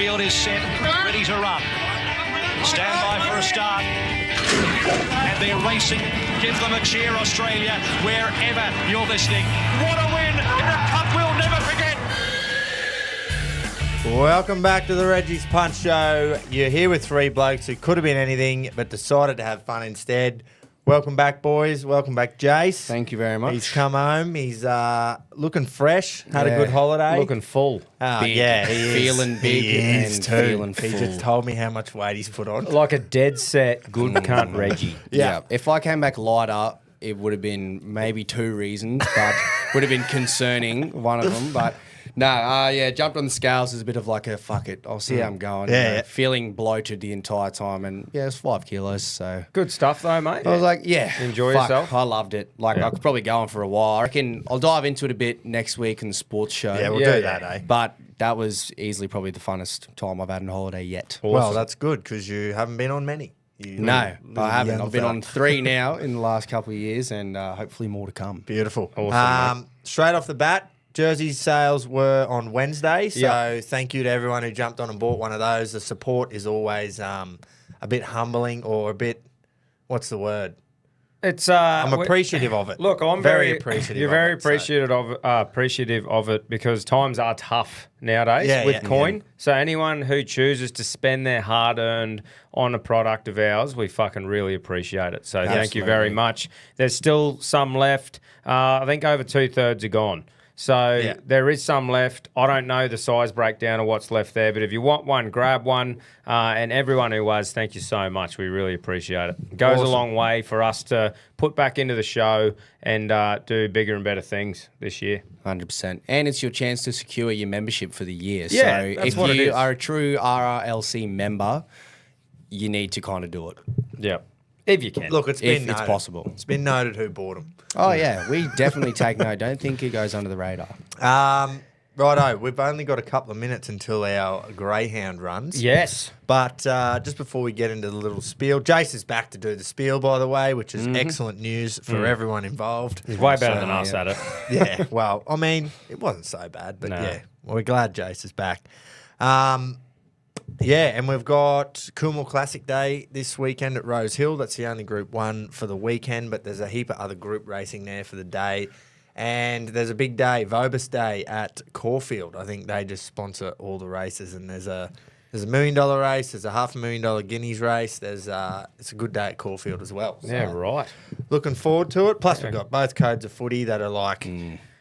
field is set, ready to run. Stand by for a start. And they're racing. Give them a cheer, Australia, wherever you're listening. What a win in a cup we'll never forget. Welcome back to the Reggies Punt Show. You're here with three blokes who could have been anything but decided to have fun instead. Welcome back, boys. Welcome back, Jace. Thank you very much. He's come home. He's looking fresh. Had a good holiday. Looking full. Big. Yeah, he is. Feeling big and feeling He full. just told me how much weight he's put on. Like a dead set good cunt Reggie. Yeah. If I came back lighter, it would have been maybe two reasons, but would have been concerning, one of them. But no, jumped on the scales is a bit of like a fuck it. I'll see how I'm going. Yeah. Feeling bloated the entire time, and it's 5 kilos. So Good stuff though, mate. I was like, Enjoy fuck, yourself. I loved it. Like I could probably go on for a while. I reckon I'll dive into it a bit next week in the sports show. Yeah, we'll Yeah, do yeah. that, eh? But that was easily probably the funnest time I've had on holiday yet. Well, that's good because you haven't been on many. No, I haven't. young I've been fella. on 3 now in the last couple of years, and hopefully more to come. Beautiful. Awesome, Straight off the bat, jersey sales were on Wednesday, so Yeah. thank you to everyone who jumped on and bought one of those. The support is always a bit humbling or a bit, what's the word? It's I'm appreciative of it. Look, I'm very very appreciative. You're of very it, so- appreciative of it because times are tough nowadays Yeah, with yeah. coin. Yeah. So anyone who chooses to spend their hard-earned on a product of ours, we fucking really appreciate it. So thank you very much. There's still some left. I think over 2/3 are gone. So there is some left. I don't know the size breakdown of what's left there, but if you want one, grab one. And everyone who was, thank you so much. We really appreciate it. It goes a long way for us to put back into the show and do bigger and better things this year. 100%. And it's your chance to secure your membership for the year. Yeah, so that's if what it you is. are a true RRLC member, you need to kind of do it. Yeah. If you can. Look, it's If been it's noted. possible. It's been noted who bought them. Oh, yeah. We definitely take note. Don't think it goes under the radar. Righto, we've only got a couple of minutes until our Greyhound runs. Yes. But just before we get into the little spiel, Jace is back to do the spiel, by the way, which is excellent news for everyone involved. He's way better than us at it. Yeah, well, I mean, it wasn't so bad, but No. yeah, well, we're glad Jace is back. Yeah, and we've got Coolmore Classic Day this weekend at Rose Hill. That's the only Group 1 for the weekend, but there's a heap of other group racing there for the day. And there's a big day, Vobis Day at Caulfield. I think they just sponsor all the races, and there's a $1 million race, there's a $500,000 guineas race. It's a good day at Caulfield as well. So Yeah, right. looking forward to it. Plus, we've got both codes of footy that are like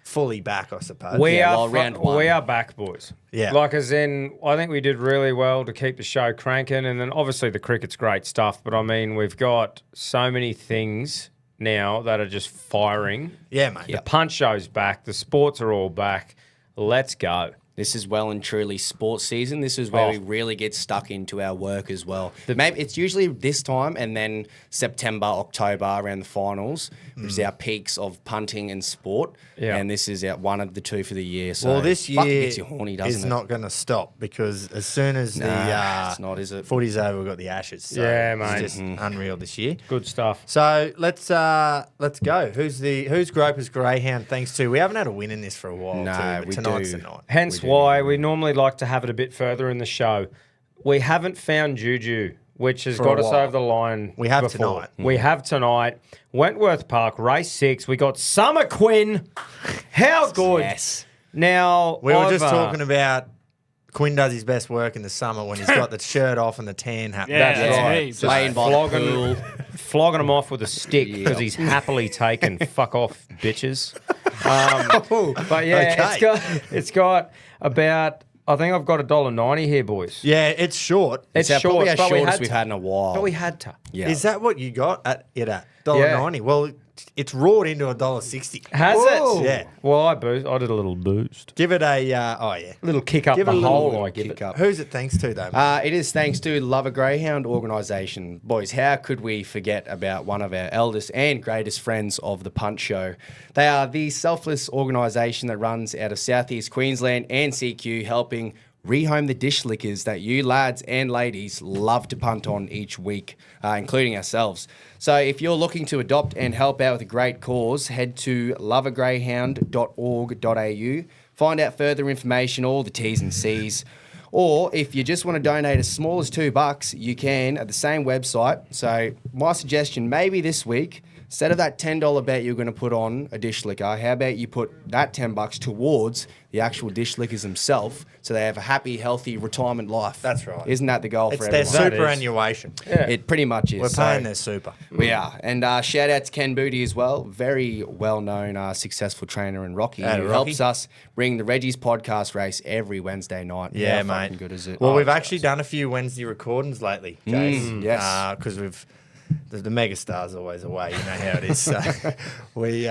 fully back, I suppose. We are round one. we are back, boys. Yeah. Like as in, I think we did really well to keep the show cranking, and then obviously the cricket's great stuff. But I mean, we've got so many things now that are just firing. Yeah, mate. The punch show's back. The sports are all back. Let's go. This is well and truly sports season. This is where we really get stuck into our work as well. Maybe it's usually this time, and then September, October around the finals, which is our peaks of punting and sport. Yeah. And this is one of the two for the year. So Well, this fucking year gets you horny, doesn't is it? not going to stop because as soon as it's not, is it? footy's over, we've got the Ashes. So Yeah, mate. It's just unreal this year. Good stuff. So let's go. Who's Gropers Greyhound? Thanks to we haven't had a win in this for a while. No, too, but we tonight's do. the night. Hence why we normally like to have it a bit further in the show. We haven't found Juju, which has For got a us while. over the line. We have before. tonight. We have tonight. Wentworth Park, race 6. We got Summer Quinn. How good. Yes. Now, We were just I've, talking about Quinn does his best work in the summer when he's got the shirt off and the tan happening. That's Yeah, right. me. Playing by the pool. Flogging him off with a stick because he's happily taken. Fuck off, bitches. But yeah, Okay. it's got about. I think I've got $1.90 here, boys. Yeah, it's short. It's It's short, probably our but we shortest had we've to. had in a while. But we had to. Yeah. Is that what you got at $1.90? Well, it's roared into $1.60. Has Whoa. it? Yeah. Well, I did a little boost. Give it a Little kick up Give the it a little hole. I give kick it. up. Who's it thanks to though? mate? It is thanks to Love a Greyhound organisation. Boys, how could we forget about one of our eldest and greatest friends of the Punt Show? They are the selfless organisation that runs out of Southeast Queensland and CQ, helping rehome the dish lickers that you lads and ladies love to punt on each week, including ourselves. So if you're looking to adopt and help out with a great cause, head to loveagreyhound.org.au. Find out further information, all the T's and C's. Or if you just want to donate as small as $2, you can at the same website. So my suggestion, maybe this week, instead of that $10 bet you're going to put on a dish liquor, how about you put that $10 towards the actual dish liquors themselves, so they have a happy, healthy retirement life. That's right. Isn't that the goal It's for their everyone? superannuation. Yeah. It pretty much is. We're paying their super. We are. And shout out to Ken Booty as well. Very well-known, successful trainer in Rocky. Hey, Who Rocky. helps us bring the Reggies podcast race every Wednesday night. Yeah, How mate. fucking good is it? Well, Oh, we've it's actually awesome. done a few Wednesday recordings lately, Jace. yes. Because the mega star's always away. You know how it is. So we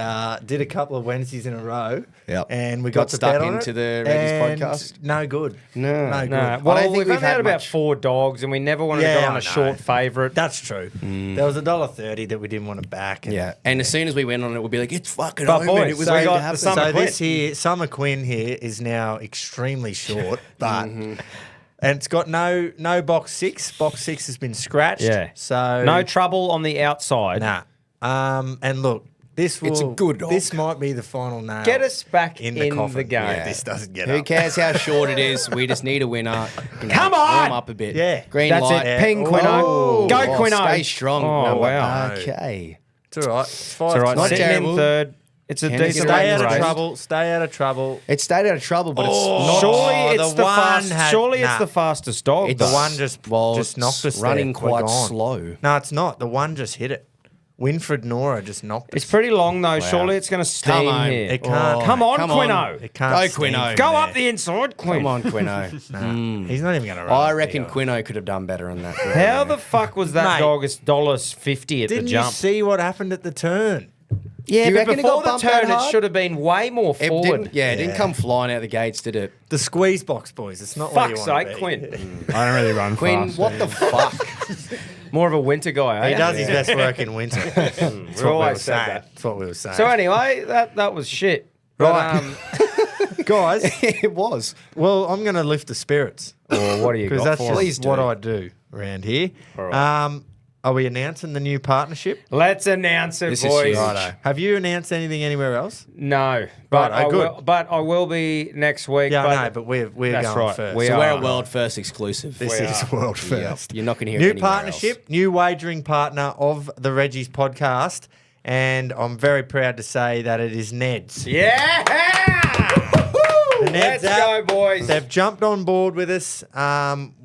did a couple of Wednesdays in a row. Yep. And we Got got to stuck bet on into it, the Reggies and podcast? No good. No. No good. No, well, I don't think we've we've only had had about much. 4 dogs, and we never wanted to Yeah, go on I a know. short favourite. That's true. There was $1.30 that we didn't want to back. Yeah. And as soon as we went on it, we'll be like, it's fucking But home. boys, and it was so we going got to the happen. Summer So Quinn. this here, Summer Quinn here is now extremely short, but and it's got no box 6. Box 6 has been scratched. Yeah. So No trouble on the outside. Nah. And look, this will. It's a good dog. This might be the final nail. Get us back in the coffin. game. Yeah, this doesn't get Who up. cares how short it is? We just need a winner. You know, Come on! warm up a bit. Yeah. Green That's light. it. Ping, Oh. Quino. Go, Oh, Quino. Stay strong. Oh, Number- wow. Okay. It's all right. It's fine. It's all right. Not Sitting in terrible. third. It's a Can they decent get Stay away out with of race? trouble. Stay out of trouble. It stayed out of trouble, but it's Oh. not. Surely Oh, it's the the one fast. had- Surely nah. it's the fastest dog. It's The though. one just knocked us running there. We're quite gone. slow. No, it's not. The one just hit it. Winfred Nora just knocked us. It's pretty long though. Surely it's going to steam Come on. here. It can't. Come on, Come on. Quino. It can't Go, steam Quino. from Go there. up the inside, Quinn. Come on, Quino. Nah, he's not even going to run. I up reckon here. Quino could have done better on that. How the fuck was that Mate. dog? It's $1.50 at Didn't the you jump. see what happened at the turn? Yeah, Yeah, you but reckon it before got the bumped that turn, it hard? should have been way more It forward. didn't, it didn't come flying out the gates, did it? The squeeze box, boys. It's not where you Fuck's want to sake, be. Quinn. I don't really run Quinn, fast. what the fuck? More of a winter guy, eh? He does his best work in winter. That's We what we were always said saying. that. That's what we were saying. So anyway, that was shit. But, Right. Guys, It was. well, I'm going to lift the spirits. or what do you Because got that's for just us? what I do around here. right. Are we announcing the new partnership? Let's announce it, This is boys. huge. Righto. Have you announced anything anywhere else? No, but Right, I good. will. But I will be next week. Yeah, but I know, but we're That's going right. first. We So are. we're a world first exclusive. This We is are. world Yeah, first. you're not going to hear New it anywhere partnership, new wagering partner of the Reggies podcast, and I'm very proud to say that it is Ned's. Yeah. The Let's Ned's app, go, boys. They've jumped on board with us.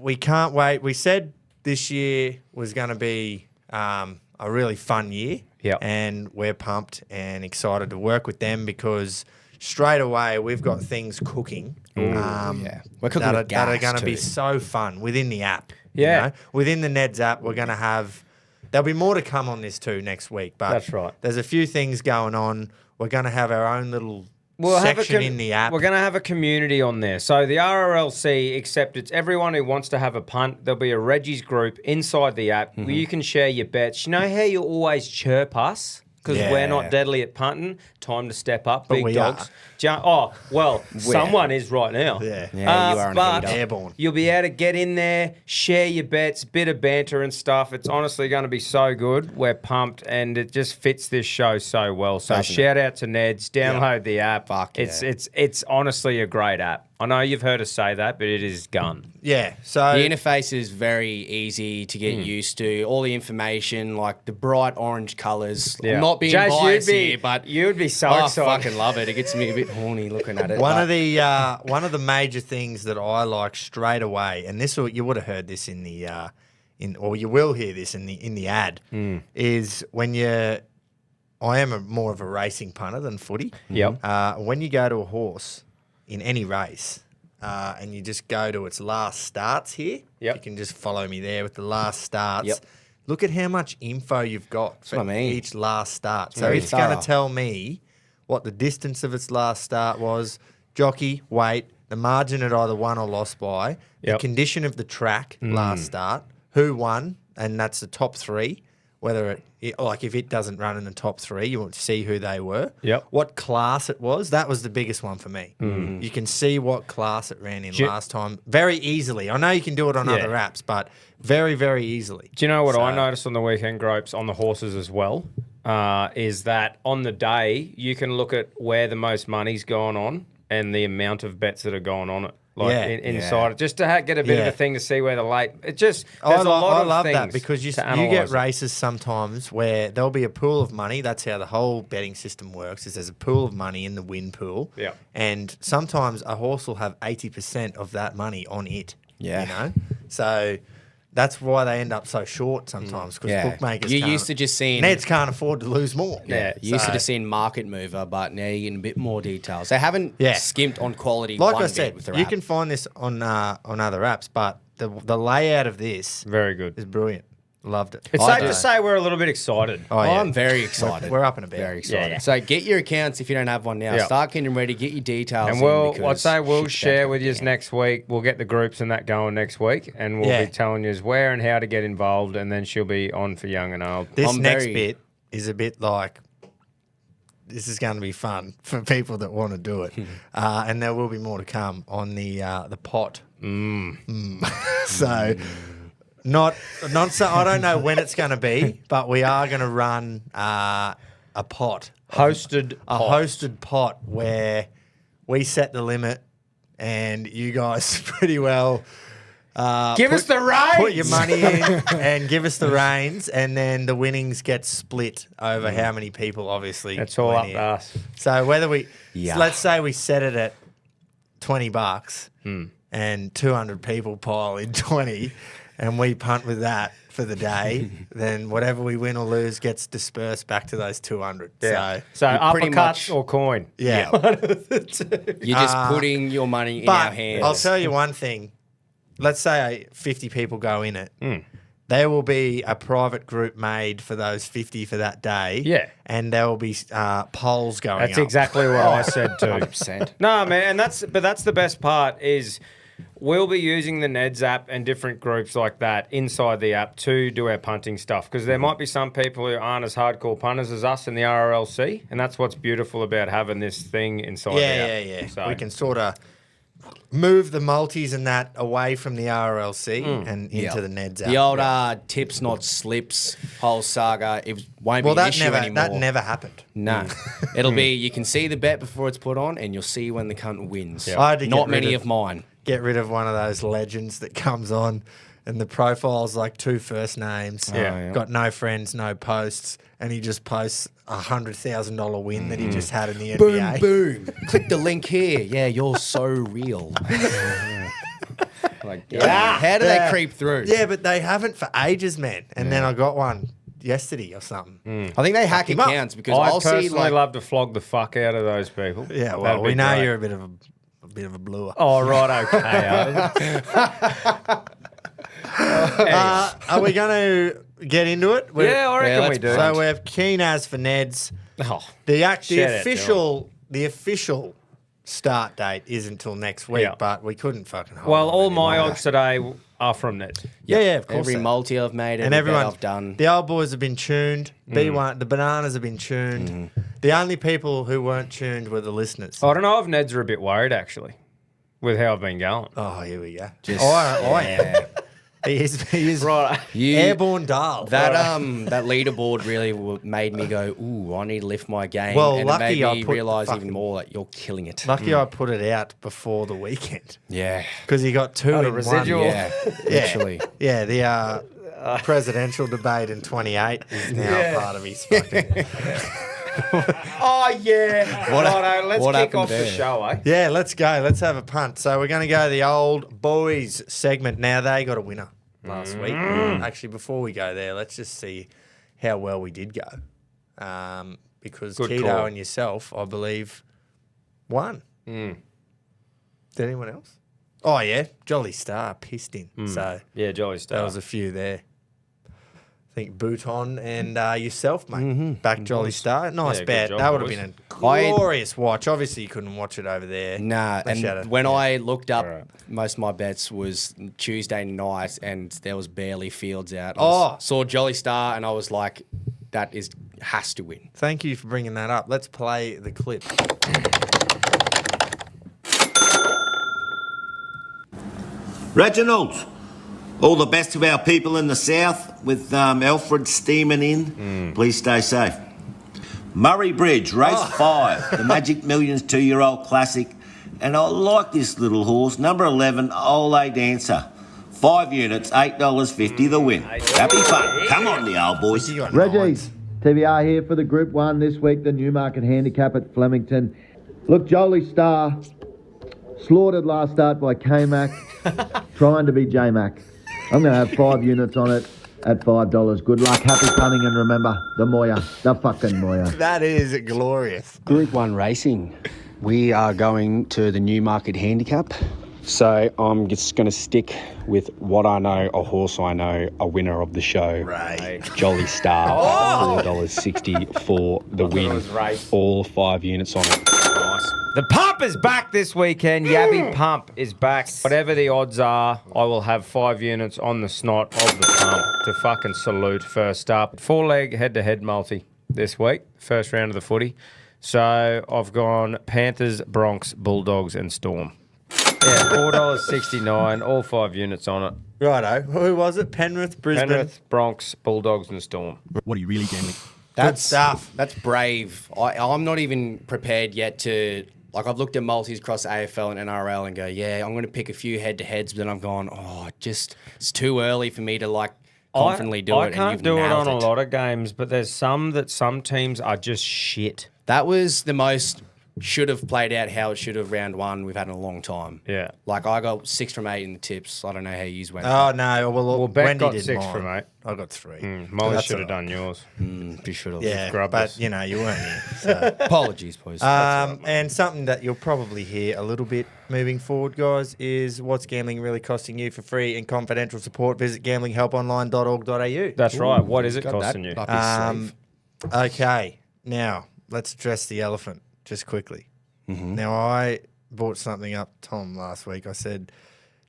We can't wait. We said this year was going to be a really fun year. Yep. And we're pumped and excited to work with them because straight away we've got things cooking. Yeah. We're cooking that with are gas going to be too. so fun within the app. Yeah. Within the Ned's app, we're going to have. There'll be more to come on this too next week. But That's right. There's a few things going on. We're going to have our own little We'll have section in the app. We're going to have a community on there. So the RRLC, except it's everyone who wants to have a punt. There'll be a Reggies group inside the app where you can share your bets. You know how you always chirp us? Because we're Yeah. not deadly at punting. Time to step up. But Big we dogs. are. Oh, well, someone is right now. Yeah. Yeah, you are on a but heater. Airborne. you'll be able to get in there, share your bets, bit of banter and stuff. It's honestly going to be so good. We're pumped, and it just fits this show so well. So Doesn't shout out to Ned's. Download the app. Fuck it's yeah. it's honestly a great app. I know you've heard us say that, but it is gun. Yeah. So The interface is very easy to get used to. All the information, like the bright orange colours. I'm not being Jazz, biased you'd be, here, but you'd be so I excited. fucking love it. It gets me a bit horny looking at it. One but- of the major things that I like straight away, and you would have heard this in the or you will hear this in the ad, is when I am more of a racing punter than footy. Yep. When you go to a horse in any race, and you just go to its last starts here, Yep. you can just follow me there with the last starts. Yep. Look at how much info you've got for what I mean. each last start. So Very it's going thorough. to tell me what the distance of its last start was, jockey, weight, the margin it either won or lost by, the Yep. condition of the track last start, who won, and that's the top three. Whether like if it doesn't run in the top three, you want to see who they were. Yep. What class it was. That was the biggest one for me. You can see what class it ran in Do you- last time very easily. I know you can do it on Yeah. other apps, but very, very easily. Do you know what I So- noticed on the weekend gropes on the horses as well? Is that on the day you can look at where the most money's gone on and the amount of bets that are going on it. inside it, just to get a bit of a thing to see where the late. It just there's a lot I of love things that because you to get analyse it. races sometimes where there'll be a pool of money. That's how the whole betting system works. Is there's a pool of money in the win pool. Yeah. And sometimes a horse will have 80% of that money on it. Yeah. You know, so. That's why they end up so short sometimes because bookmakers You're used to just seeing... Neds can't afford to lose more. Yeah, you used to just seeing market mover, but now you're getting a bit more details. They haven't skimped on quality Like one I bit said, with their you app. can find this on other apps, but the layout of this Very good. is brilliant. Loved it. It's safe to say we're a little bit excited. Oh, yeah. I'm very excited. We're up and about. Very excited. Yeah. So get your accounts if you don't have one now. Yeah. Start getting ready. Get your details. And I'd say we'll share with you next week. We'll get the groups and that going next week, and we'll be telling you where and how to get involved. And then she'll be on for young and old. This next bit is a bit like this is going to be fun for people that want to do it, and there will be more to come on the pot. So. Not so. I don't know when it's going to be, but we are going to run a pot, Hosted pot where we set the limit, and you guys pretty well give us the reins. Put your money in and give us the reins, and then the winnings get split over how many people. Obviously, That's all went up in. to us. So whether let's say we set it at $20, and 200 people pile in 20. And we punt with that for the day, then whatever we win or lose gets dispersed back to those 200. So pretty uppercuts much- or coin. Yeah. You're just putting your money in our But hands. I'll tell you one thing. Let's say 50 people go in it. There will be a private group made for those 50 for that day. Yeah. And there will be polls going That's up. exactly what I said too. 100%. No, man, and that's the best part is we'll be using the Neds app and different groups like that inside the app to do our punting stuff because there might be some people who aren't as hardcore punters as us in the RLC, and that's what's beautiful about having this thing inside the app. Yeah. So, We can sort of move the multis and that away from the RLC and into the Neds app. The old tips, not slips, whole saga, it won't be an issue anymore. That never happened. No. It'll be, you can see the bet before it's put on, and you'll see when the cunt wins. I had to Not get rid many of- of mine. Get rid of one of those legends that comes on and the profile's like 2 first names. Yeah. Got no friends, no posts, and he just posts $100,000 win that he just had in the Boom, NBA. boom. Click the link here. Yeah, you're so real. Like, how do they creep through? Yeah, but they haven't for ages, man. And then I got one yesterday or something. I think they hack him up. accounts because I I'll see personally like love to flog the fuck out of those people. Yeah, well, That'd be we know great. you're a bit of a bluer. Oh, right, okay. Are we going to get into it? Yeah, I reckon we let's do. So we have keen as for Neds. Oh, The Shout out to official start date is until next week, Yeah. but we couldn't fucking hold well, on all any my longer. odds today are from Neds. Yeah, of course. every they- multi I've made, and every bet everyone, I've done. the old boys have been tuned. B1, the bananas have been tuned. The only people who weren't tuned were the listeners. I don't know if Neds are a bit worried, actually, with how I've been going. Oh, here we go. Just- I am. He is Right. airborne dial. That that leaderboard really made me go, ooh, I need to lift my game. Well, and lucky it made I me put the realise fucking- even more that you're killing it. Lucky I put it out before the weekend Yeah. because he got two Oh, the in residual. one. Yeah, literally. Yeah, the presidential debate in 28 is now part of his fucking... Oh, yeah. Righto, let's what kick happened off the there? show, eh? Yeah, let's go. Let's have a punt. So we're going to go the old boys segment. Now, they got a winner last week. Actually, before we go there, let's just see how well we did go. Because Good Keto call. and yourself, I believe, won. Did anyone else? Oh, yeah. Jolly Star pissed in. So Yeah, Jolly there Star. was a few there. I think Bouton and yourself, mate. Back Jolly Star. Nice Yeah, good bet. job, That would have boys. been a glorious watch. Obviously, you couldn't watch it over there. Nah, Unless you had and a- when I looked up, Alright. most of my bets was Tuesday night, and there was barely fields out. Oh. Saw Jolly Star, and I was like, that has to win. Thank you for bringing that up. Let's play the clip. Reginald, all the best to our people in the south with Alfred steaming in. Please stay safe. Murray Bridge, race 5, the Magic Millions 2-year-old classic and I like this little horse. Number 11, Ole Dancer. 5 units, $8.50 the win. Happy fun. Come on, the old boys. Reggies, TBR here for the Group 1 this week, the Newmarket Handicap at Flemington. Look, Jolie Star, slaughtered last start by K-Mac, trying to be J-Mac. I'm going to have 5 units on it at $5. Good luck, happy punting, and remember, the Moya, the fucking Moya. That is glorious. Group 1 racing. We are going to the Newmarket Handicap. So I'm just going to stick with what I know, a horse I know, a winner of the show. Right. Jolly Star, $4.60 for the win. All 5 units on it. Nice. The pump is back this weekend. Yabby Pump is back. Whatever the odds are, I will have 5 units on the snot of the pump to fucking salute first up. 4-leg head-to-head multi this week, first round of the footy. So I've gone Panthers, Bronx, Bulldogs and Storm. Yeah, $4.69, all 5 units on it. Righto. Who was it? Penrith, Brisbane. Penrith, Bronx, Bulldogs and Storm. What are you really gambling? Good stuff. That's brave. I'm not even prepared yet to... Like, I've looked at multis across AFL and NRL and go, yeah, I'm going to pick a few head-to-heads, but then I've gone, it's too early for me to, like, confidently do it. I can't do it on a lot of games, but there's some teams are just shit. That was the most... should have played out how it should have round 1 we've had in a long time. Yeah. Like, I got 6 from 8 in the tips. I don't know how you went. Oh, no. Well, Beck Wendy got did 6 mine. from 8. I got 3. Molly That's should have all done yours. You should have. Yeah, Grubbers. but, you weren't here. So. Apologies, boys. And something that you'll probably hear a little bit moving forward, guys, is what's gambling really costing you? For free and confidential support, visit gamblinghelponline.org.au. That's right. What is it costing you? Okay, now let's address the elephant just quickly. Now, I brought something up, Tom, last week. I said,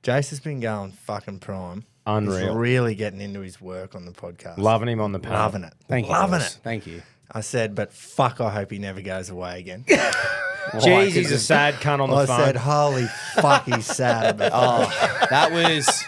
Jace has been going fucking prime. Unreal. He's really getting into his work on the podcast. Loving him on the panel. Loving it. Thank you. Loving boys. it. Thank you. I said, but fuck, I hope he never goes away again. Jeez, he's a sad cunt on the I phone. said, holy fuck, he's sad. That was...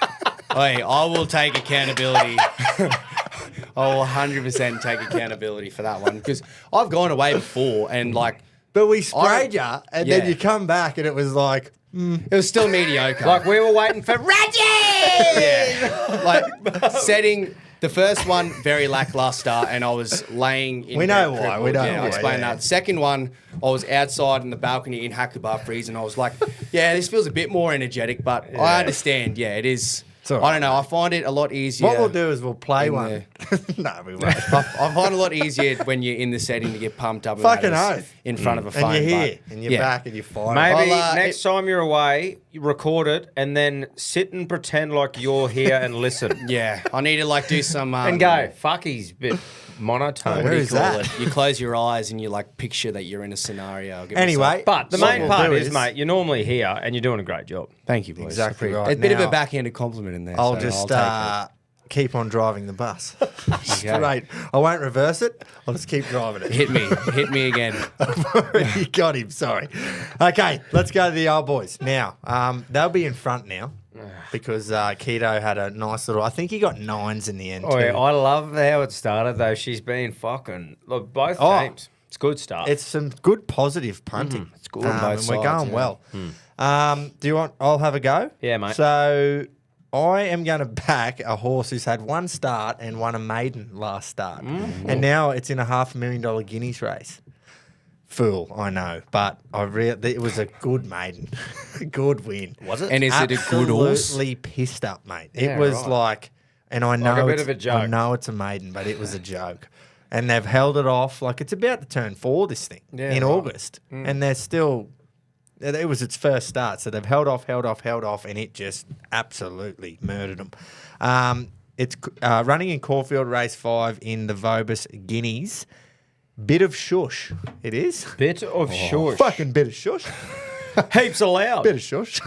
Hey, I will take accountability. I will 100% take accountability for that one because I've gone away before and, like... But we sprayed you, and then Yeah. you come back, and it was like... It was still mediocre. Like we were waiting for Reggie. Yeah. Like setting the first one very lackluster, and I was laying in. We know bed why, crippled. we know Yeah, why, I'll explain yeah. that. Second one, I was outside in the balcony in Hacklebar freezing. I was like, yeah, this feels a bit more energetic, but I understand. Yeah, it is. all right. I don't know. I find it a lot easier. What we'll do is we'll play in one. No, we won't. I find it a lot easier when you're in the setting to get pumped up. and Fucking that is oath. in front of a phone. And you're here, but, and you're yeah. back, and you're fine. Maybe I'll, next time you're away, you record it and then sit and pretend like you're here and listen. Yeah, I need to like do some And go, fuck, he's a bit monotone. Where What do is you call that? it? You close your eyes and you like picture that you're in a scenario. I'll give Anyway, myself- But the What main we'll part do is, is- mate, you're normally here and you're doing a great job. thank you, boys. Exactly Appreciate right. it. A bit of Now- a backhanded compliment in there. I'll so just I'll take keep on driving the bus. Okay. Straight. I won't reverse it. I'll just keep driving it. it. Hit me again. You got him. Sorry. Okay, let's go to the old boys now. They'll be in front now because Keto had a nice little. I think he got 9s in the end. Oh, too. yeah, I love how it started, though. She's been fucking. Look, both Oh. teams. It's good stuff. It's some good positive punting. It's good on both and we're sides, going yeah. well. Do you want? I'll have a go. Yeah, mate. So I am going to back a horse who's had 1 start and won a maiden last start, and now it's in a $500,000 guineas race. Fool, I know, but it was a good maiden, a good win. Was it? And is it a good horse? Absolutely pissed up, mate. Yeah, It was right. like, and I know Like a bit it's of a joke. I know it's a maiden, but it was a joke. And they've held it off like it's about to turn 4 this thing Yeah, in right. August, and they're still. It was its first start, so they've held off, and it just absolutely murdered them. It's running in Caulfield race 5 in the Vobis Guineas. Bit of shush, it is. Bit of shush. Fucking bit of shush. Heaps allowed. Bit of shush.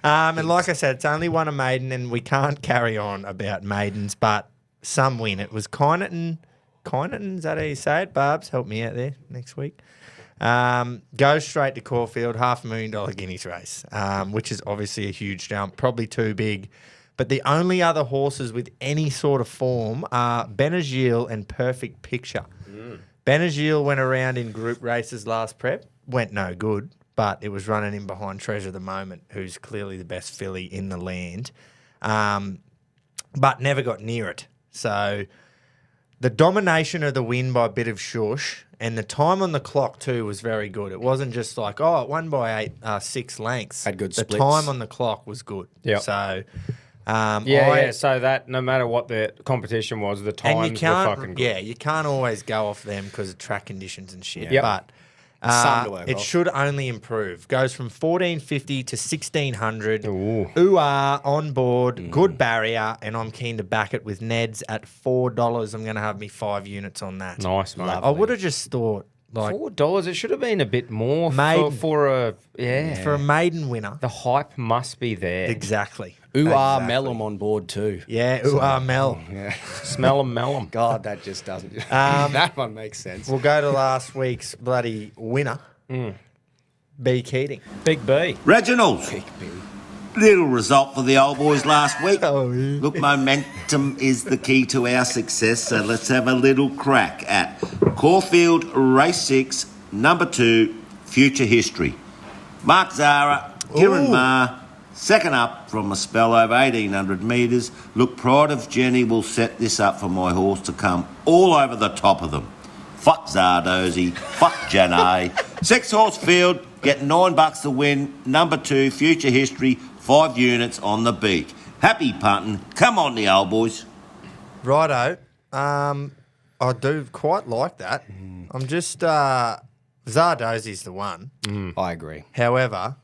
And like I said, it's only won a maiden, and we can't carry on about maidens, but some win. It was Kyneton, is that how you say it? Barbs, help me out there next week. Goes straight to Caulfield, $500,000 guineas race, which is obviously a huge jump, probably too big. But the only other horses with any sort of form are Benazil and Perfect Picture. Benazil went around in group races last prep, went no good. but it was running in behind Treasure of the Moment, who's clearly the best filly in the land, but never got near it. So the domination of the win by a bit of shush, and the time on the clock too was very good. It wasn't just like, oh, it won by 6 lengths. Had good The splits. time on the clock was good. Yep. So So that no matter what the competition was, the times were fucking good. Yeah, you can't always go off them because of track conditions and shit. Yep. But Something to work it off. should only improve. Goes from 1450 to 1600. Ooh. Ooh-ah, on board, good barrier, and I'm keen to back it with Neds at $4. I'm going to have me 5 units on that. Nice, mate. I would have just thought, like, $4. It should have been a bit more Maiden. for a for a maiden winner. The hype must be there. Exactly. Ooh-ah, Exactly. Mellum on board too. Yeah, ooh-ah, Mel. Smell 'em, mel 'em. God, that just doesn't. That one makes sense. We'll go to last week's bloody winner, B. Keating. Big B. Reginald. Little result for the old boys last week. Oh, yeah. Look, momentum is the key to our success, so let's have a little crack at Caulfield Race 6, number 2, Future History. Mark Zara, Kieran Ooh. Maher, second up from a spell over 1,800 metres. Look, Pride of Jenny will set this up for my horse to come all over the top of them. Fuck Zardozy, fuck Janay. 6-horse field, get $9 to win. Number 2, Future History, 5 units on the beak. Happy punting. Come on, the old boys. Righto. I do quite like that. I'm just Zardozy's the one. I agree. However,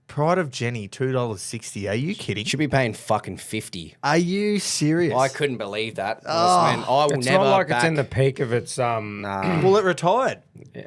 Pride of Jenny, $2.60. Are you kidding? Should be paying fucking 50. Are you serious? I couldn't believe that. Man, I will It's never not like back. it's in the peak of its Well, it retired.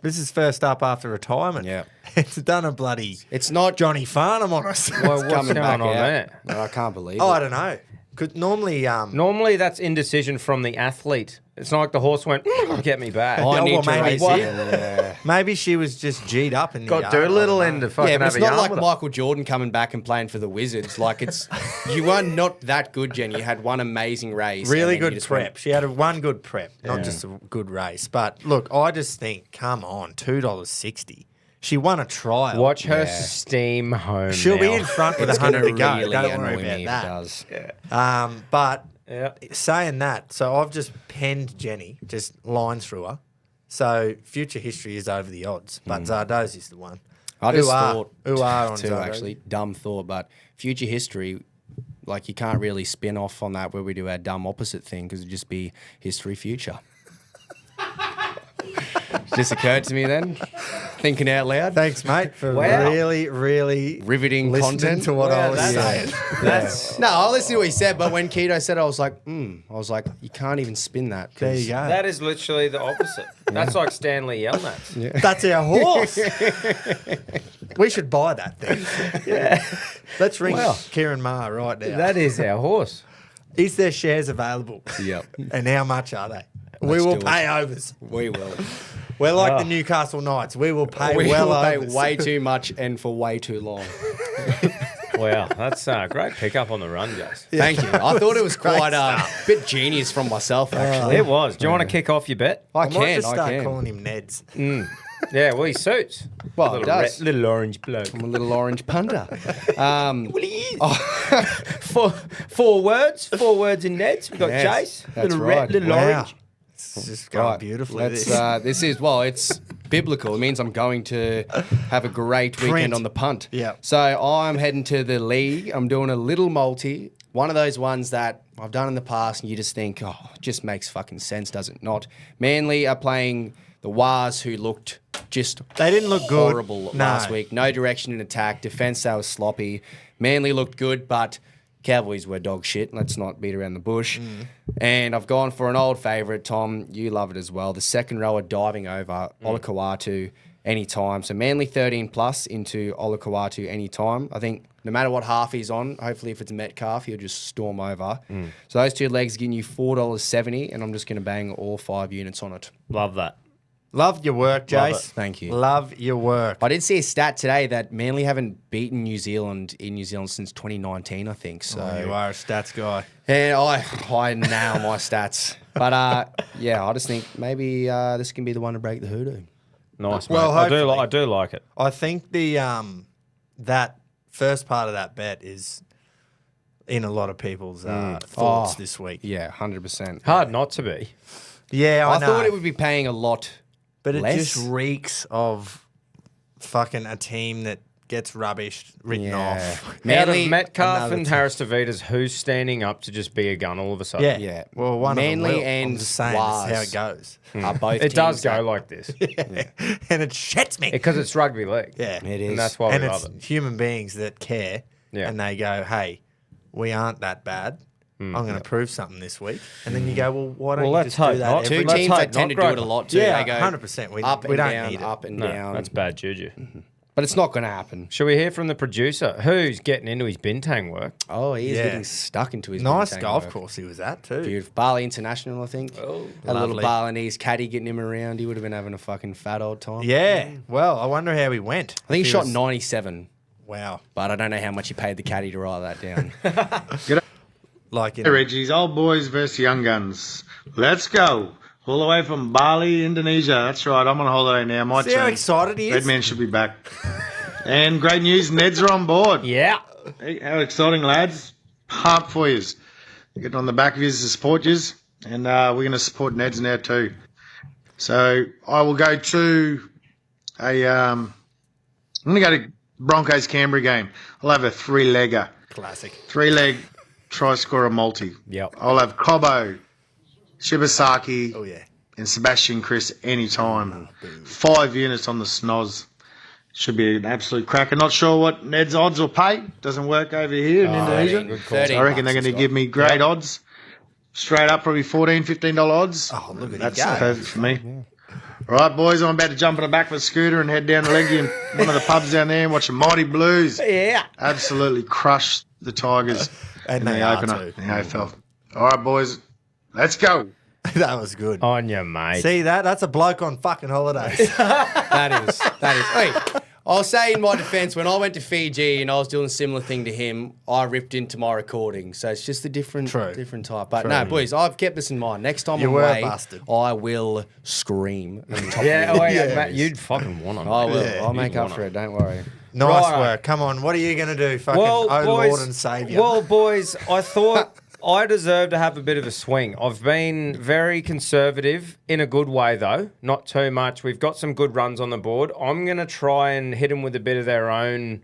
This is first up after retirement. Yeah. It's done a bloody It's not Johnny Farnham on us. Well, what's coming going back on out. there? No, I can't believe Oh, it. I don't know. Could normally Normally, that's indecision from the athlete. It's not like the horse went, get me back. I Yeah, need well, to maybe race it's it. maybe she was just G'd up and Got Doolittle in to fucking Yeah, but have it's a not yarn like with it. Michael Jordan coming back and playing for the Wizards. Like it's, you were not that good, Jen. You had one amazing race. Really and then you good just prep. went- She had one good prep, not just a good race. But look, I just think, come on, $2.60. She won a trial. Watch her steam home. She'll be now. in front with It's going 100 to to go. really Don't annoy worry me about if it that. does. But Yeah. saying that, so I've just penned Jenny, just lines through her. So Future History is over the odds, but Zardozy's the one. I just Ooh-ah. thought, Ooh-ah on too, Zardozy. actually, dumb thought, but Future History, like you can't really spin off on that where we do our dumb opposite thing because it'd just be History Future. Just occurred to me then, thinking out loud. Thanks, mate, for Wow. really, really Riveting listening content. to what I was that's- saying. That's No, I listened to what he said, but when Keto said it, I was like, you can't even spin that. 'cause- There you go. that is literally the opposite. That's like Stanley Yelnats. That's our horse. We should buy that thing. Yeah. Let's ring Wow. Kieran Maher right now. That is our horse. Is there shares available? Yep. And how much are they? We Let's will do it. pay overs. We will. We're like the Newcastle Knights. We will pay We well will pay overs. way too much and for way too long. Wow, that's a great pickup on the run, Jace. Thank you. I thought it was Great quite a bit genius from myself, actually. It was. Do you want to kick off your bet? I I might just I start can. calling him Neds. Yeah, well, he suits. Well, it little, does. little orange bloke. I'm a little orange punter. Four words in Neds. We've got Yes, Jace, that's little right. red, little Wow. orange. It's just going Right, beautifully. Let's, this. this is, well, it's biblical. It means I'm going to have a great Print. weekend on the punt. Yeah. So I'm heading to the league. I'm doing a little multi. One of those ones that I've done in the past and you just think, oh, it just makes fucking sense, does it not? Manly are playing the Wars, who looked just They didn't look good. horrible No. last week. No direction in attack. Defense, they were sloppy. Manly looked good, but Cowboys were dog shit. Let's not beat around the bush. And I've gone for an old favourite, Tom. You love it as well. The second rower diving over Olakau'atu anytime. So Manly 13 plus into Olakau'atu anytime. I think no matter what half he's on, hopefully if it's Metcalf, he'll just storm over. So those two legs are getting you $4.70, and I'm just going to bang all 5 units on it. Love that. Love your work, Love Jace. it. Thank you. Love your work. I did see a stat today that Manly haven't beaten New Zealand in New Zealand since 2019, I think. So You are a stats guy. and I nail my stats. But yeah, I just think maybe this can be the one to break the hoodoo. Nice, Well, mate. hopefully. I do like it. I think the that first part of that bet is in a lot of people's thoughts this week. Yeah, 100%. Hard not to be. Yeah, I know. thought it would be paying a lot but it less. just reeks of fucking a team that gets rubbish written off. Out Manly, of Metcalf another and team. Harris Davidas, who's standing up to just be a gun all of a sudden? Yeah. Yeah. Well, one Manly of them will. I'm and just saying Waz. that's how it goes. are both It does teams go that- like this And it shits me. because it's rugby league. Yeah. It is. And that's why And we it's love it. human beings that care. Yeah. And they go, hey, we aren't that bad. I'm going to prove something this week. And then you go, well, why don't Well, you let's just hope do that not. every Two Let's teams hope that tend to not, do it a Groper. lot too. Yeah, They go 100%. We up don't and down, need it. up and No, down. that's bad juju. But it's not going to happen. Shall we hear from the producer who's getting into his bintang work? Oh, he is Yeah. getting stuck into his Nice bintang golf work. course he was at, too. Beautiful. Bali International, I think. Oh, a little lovely. Balinese caddy getting him around. He would have been having a fucking fat old time. Yeah. Well, I wonder how he went. I think he shot was- 97, Wow. but I don't know how much he paid the caddy to write that down. Like, you Hey, know, Reggies, old boys versus young guns. Let's go. All the way from Bali, Indonesia. That's right. I'm on holiday now. My see how turn. excited he is? Redman should be back. And great news, Neds are on board. Yeah. Hey, how exciting, lads. Pumped for yous. Getting on the back of yous to support yous. And we're going to support Neds now too. So I will go to I'm going to go to Broncos Canberra game. I'll have a three-legger. Classic. Three-leg try-scorer multi. Yep. I'll have Cobbo, Shibasaki, Oh, yeah. and Sebastian Chris anytime. 5 units on the snoz. Should be an absolute cracker. Not sure what Ned's odds will pay. Doesn't work over here in Indonesia. good So call. I reckon they're going to give me great odds. Straight up, probably $14, $15 odds. Oh, look at That's you go. perfect for me. All right, boys, I'm about to jump on the back of a scooter and head down to Leggy and one of the pubs down there and watch the Mighty Blues. Yeah. Absolutely crush the Tigers And in they the are opener too. in the AFL. All right, boys, let's go. That was good. On your mate. See that? That's a bloke on fucking holidays. That is. Wait, I'll say in my defence, when I went to Fiji and I was doing a similar thing to him, I ripped into my recording. So it's just a different type. But no, boys, I've kept this in mind. Next time You I'm were away, busted. I will scream. on top Yeah, of oh, the yeah, voice. Matt, you'd fucking want him. I will. Yeah, I'll make you'd up want for it. it. Don't worry. Nice Righto. work. Come on. What are you going to do? Fucking Well, oh boys, Lord and Saviour. Well, boys, I thought I deserve to have a bit of a swing. I've been very conservative in a good way, though. Not too much. We've got some good runs on the board. I'm going to try and hit them with a bit of their own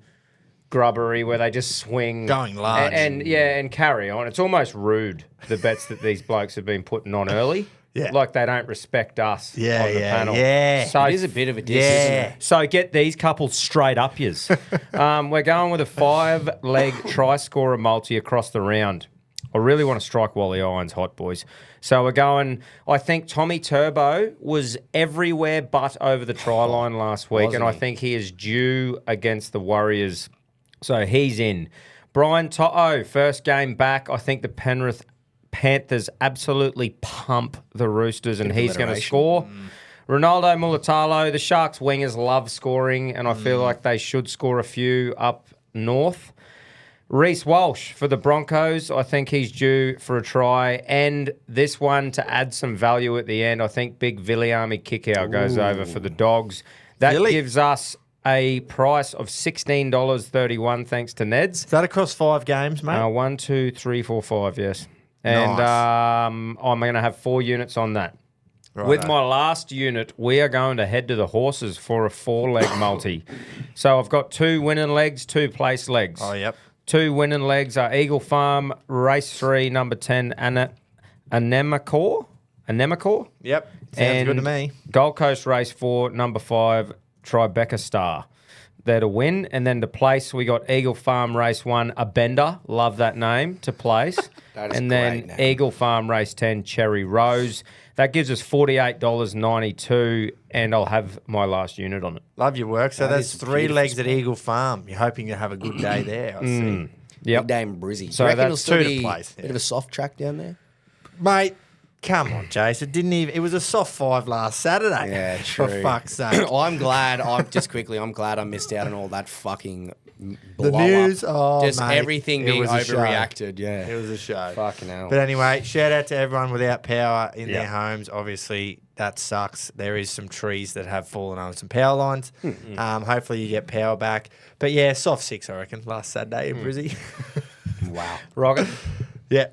grubbery where they just swing. Going large. And carry on. It's almost rude, the bets that these blokes have been putting on early. Yeah. Like they don't respect us Yeah, on the yeah, panel. yeah. So It is a bit of a diss, isn't Yeah. it? so get these couples straight up yous. We're going with a 5-leg try-scorer multi across the round. I really want to strike while the iron's hot, boys. So we're going, I think Tommy Turbo was everywhere but over the try line last week, and I think he is due against the Warriors. So he's in. Brian To'o, first game back. I think the Penrith Panthers absolutely pump the Roosters, and he's going to score. Ronaldo Mulatalo, the Sharks wingers love scoring, and I feel like they should score a few up north. Reece Walsh for the Broncos, I think he's due for a try. And this one, to add some value at the end, I think big Viliami kick-out goes over for the Dogs. That Really? gives us a price of $16.31 thanks to Neds. Is that across 5 games, mate? 1, 2, 3, 4, 5, yes. And Nice. I'm going to have 4 units on that. With my last unit, we are going to head to the horses for a 4-leg multi. So I've got 2 winning legs, 2 place legs. Oh, yep. 2 winning legs are Eagle Farm, Race 3, number 10, Anemacor. Yep. Sounds good to And me. Gold Coast Race 4, number 5, Tribeca Star. They're to win. And then to place, we got Eagle Farm Race 1, A Bender. Love that name, to place. That is and a then great name. Eagle Farm Race 10, Cherry Rose. That gives us $48.92, and I'll have my last unit on it. Love your work. So That that's is 3 beautiful legs at Eagle Farm. You're hoping to have a good day there, I see. Yep. Big Dame Brizzy. So So reckon it'll that's still 2 to be place, a yeah. bit of a soft track down there? Mate, come on, Jace. It didn't even. It was a soft 5 last Saturday. Yeah, For true. fuck's sake. I'm glad I missed out on all that fucking The blow news, up. oh, Just mate, everything it being was a show. overreacted. Yeah. It was a show. Fucking hell. But anyway, shout out to everyone without power in their homes. Obviously, that sucks. There is some trees that have fallen over some power lines. Hopefully you get power back. But yeah, soft 6, I reckon, last Saturday in Brizzy. Wow. Rocket. Yeah.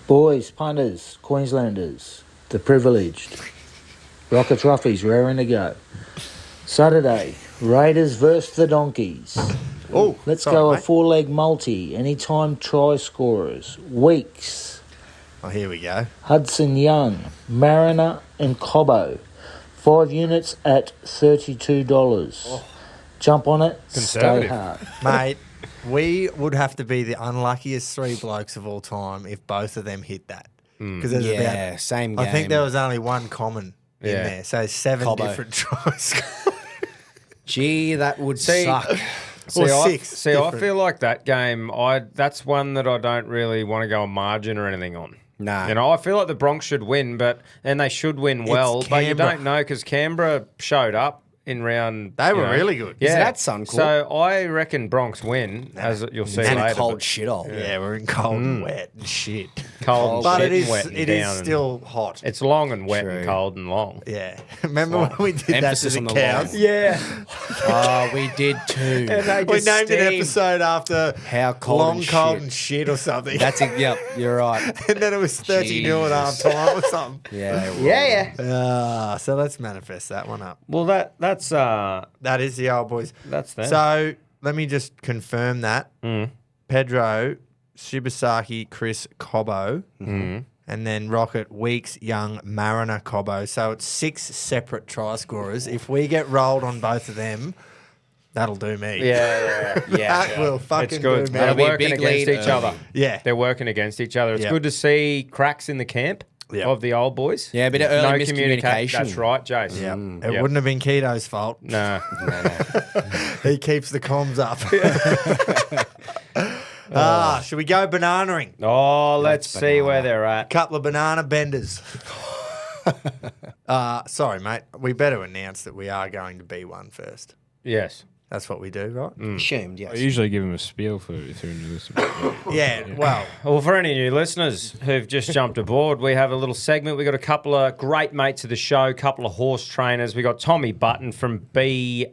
Boys, punters, Queenslanders, the privileged. Rocket Trophies raring to go. Saturday, Raiders versus the Donkeys. Oh, Let's sorry, go a mate. 4-leg multi. Anytime try scorers. Weeks. Oh, here we go. Hudson Young, Mariner and Cobbo. 5 units at $32. Jump on it. Stay Conservative. hard. Mate, we would have to be the unluckiest 3 blokes of all time if both of them hit that. Because there's Yeah, same game. I think there was only one common in Yeah. there. So 7 Cobbo. different tries. Gee, that would suck. See, Or I, 6 see, I different. feel like that game. That's one that I don't really want to go on margin or anything on. Nah. You know, I feel like the Bronx should win, and they should win well. But you Canberra. don't know because Canberra showed up in round. They you were know. really good. Yeah, Isn't that Suncorp? So I reckon Bronx win, as you'll see And later. a cold but shithole. Yeah, we're in cold and wet and shit. cold, But shit it and is wet and it is down and- still hot. It's long and wet True. and cold and long. Yeah. Remember when we did that to Emphasis the on the cows? long. Yeah, Oh, we did too. We named an episode after How cold long, and cold shit. and shit or something. That's it. Yep, you're right. And then it was 30-0 at half Jesus. time or something. Yeah. So let's manifest that one up. well that's That is the old boys. That's them. So let me just confirm that. Pedro, Shibasaki, Chris, Cobbo, and then Rocket, Weeks, Young, Mariner, Cobbo. So it's 6 separate try scorers. If we get rolled on both of them, that'll do me. yeah. That will fucking It's good. do me. They're That'll be a working big against lead each early. other. Yeah. They're working against each other. It's Yep. good to see cracks in the camp Yep. of the old boys. Yeah, a bit of early miscommunication. That's right, Jason. Yeah. It wouldn't have been Keto's fault. No. He keeps the comms up. Should we go bananaing? Oh, let's see banana. where they're at. Couple of banana benders. Sorry, mate. We better announce that we are going to B1 first. Yes. That's what we do, right? Assumed, yes. I usually give him a spiel for if they're new listeners. Yeah, well, Well, for any new listeners who've just jumped aboard, we have a little segment. We got a couple of great mates of the show, a couple of horse trainers. We got Tommy Button from TBR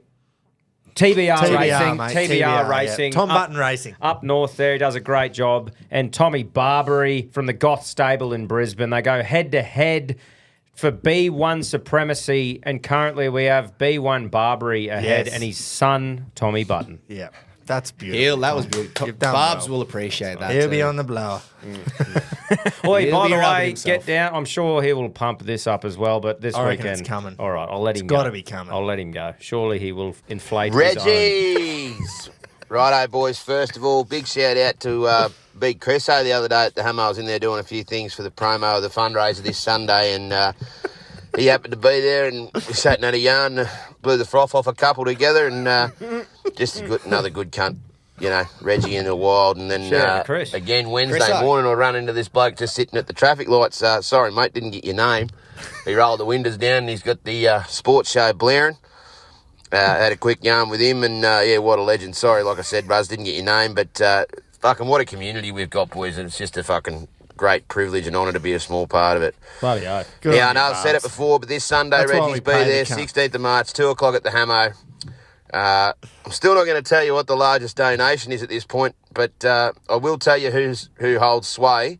Racing. mate. TBR yeah. Racing. Tom up- Button Racing. Up north there, he does a great job. And Tommy Barbary from the Goth Stable in Brisbane. They go head to head for B1 supremacy. And currently we have B1 Barbary ahead Yes. and his son, Tommy Button. Yeah, that's beautiful. That was beautiful. You've done Barbs well. will appreciate that. He'll be too. on the blower. Oi, He'll by be the rubbing way, himself. get down. I'm sure he will pump this up as well, but this I reckon weekend. it's coming. All right, I'll let him It's go. gotta be coming. I'll let him go. Surely he will inflate his own. Reggies! Righto, boys. First of all, big shout out to Big Cresso the other day at the Hammer. I was in there doing a few things for the promo of the fundraiser this Sunday, and he happened to be there, and we sat and had a yarn, blew the froth off a couple together, and just another good cunt. You know, Reggie in the wild, and then Shout out to Chris. again Wednesday Chriso. morning I run into this bloke just sitting at the traffic lights. Sorry, mate, didn't get your name. He rolled the windows down and he's got the sports show blaring. Had a quick yarn with him, and yeah, what a legend. Sorry, like I said, Buzz, didn't get your name, but fucking what a community we've got, boys. It's just a fucking great privilege and honour to be a small part of it. Bloody oath. Good Yeah, I on know you, I've said it Barbs. before, but this Sunday, That's why we Reggie's be pay the there, cunt. 16th of March, 2 o'clock at the Hamo. I'm still not going to tell you what the largest donation is at this point, but I will tell you who holds sway,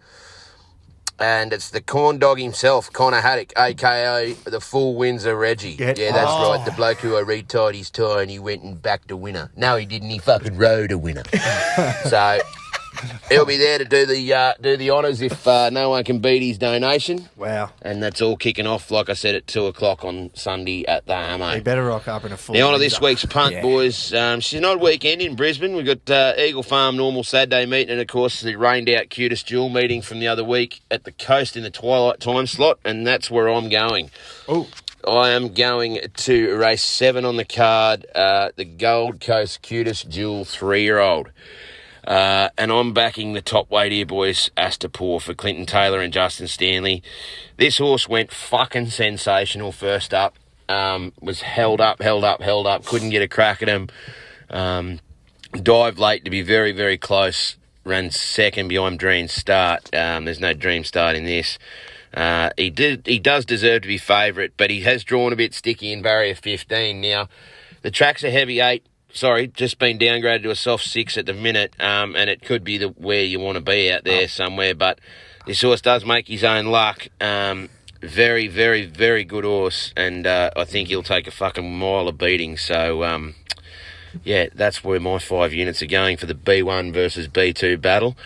and it's the corn dog himself, Connor Haddock, a.k.a. the full Windsor Reggie. Get Yeah, that's off. right, the bloke who retied his tie and he went and backed a winner. No, he didn't, he fucking rode a winner. So he'll be there to do the honours if no one can beat his donation. Wow. And that's all kicking off, like I said, at 2 o'clock on Sunday at the Hamo. You better rock up in a full. The honour this Windsor. week's punt, boys. She's not weekend in Brisbane. We've got Eagle Farm normal Saturday meeting, and of course the rained out cutest duel meeting from the other week at the coast in the twilight time slot, and that's where I'm going. Oh, I am going to race 7 on the card, the Gold Coast cutest duel 3-year-old. And I'm backing the top weight here, boys, Astapor for Clinton Taylor and Justin Stanley. This horse went fucking sensational first up. Was held up, couldn't get a crack at him. Dived late to be very, very close. Ran second behind Dream Start. There's no Dream Start in this. He does deserve to be favourite, but he has drawn a bit sticky in barrier 15. Now, the track's a heavy 8. Sorry, just been downgraded to a soft 6 at the minute, and it could be where you want to be out there somewhere. But this horse does make his own luck. Very, very, very good horse, and I think he'll take a fucking mile of beating. So, yeah, that's where my 5 units are going for the B1 versus B2 battle.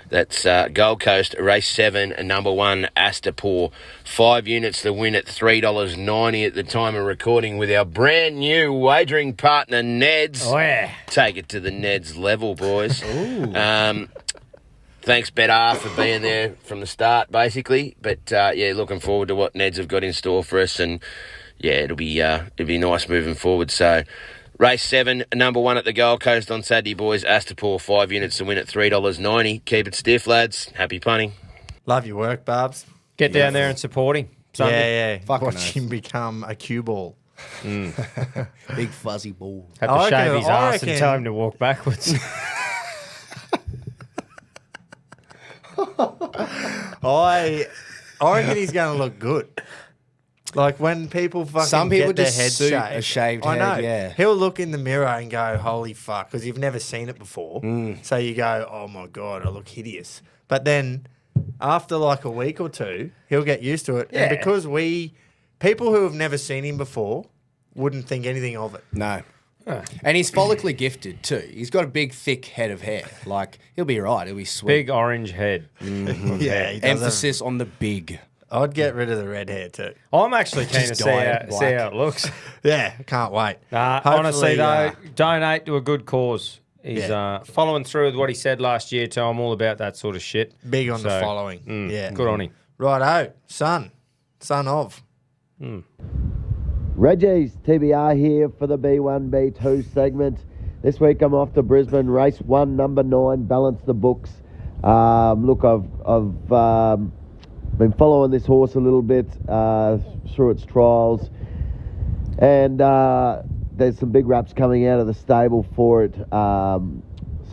That's Gold Coast, race 7, number 1, Astapor. 5 units to win at $3.90 at the time of recording with our brand new wagering partner, Neds. Oh, yeah. Take it to the Neds level, boys. Thanks, BetR, for being there from the start, basically. But, yeah, looking forward to what Neds have got in store for us. And, yeah, it'll be nice moving forward. So, race 7, number 1 at the Gold Coast on Saturday, boys. Astapor, 5 units to win at $3.90. Keep it stiff, lads. Happy punting. Love your work, Barbs. Get down there and support him. Sunday. Yeah. Watch him become a cue ball. Big fuzzy ball. Have to shave his ass and tell him to walk backwards. I reckon he's going to look good. Like when people fucking Some people get their just head suit shaved. a shaved I know. head, yeah. He'll look in the mirror and go, holy fuck, because you've never seen it before. So you go, oh my God, I look hideous. But then after like a week or two, he'll get used to it. Yeah. And because people who have never seen him before wouldn't think anything of it. No. And he's follically gifted too. He's got a big, thick head of hair. Like, he'll be right. He'll be sweet. Big orange head. Yeah, he does Emphasis on the big. I'd get rid of the red hair too. I'm actually keen to Just see dye it how black. it looks. Yeah, can't wait. Honestly, Hopefully, though, donate to a good cause. He's following through with what he said last year, too. I'm all about that sort of shit. Big on the following. Yeah. Good on him. Righto, son of. Reggies, TBR here for the B1, B2 segment. This week I'm off to Brisbane, race 1, number 9, balance the books. Look, I've been following this horse a little bit through its trials, and there's some big raps coming out of the stable for it. So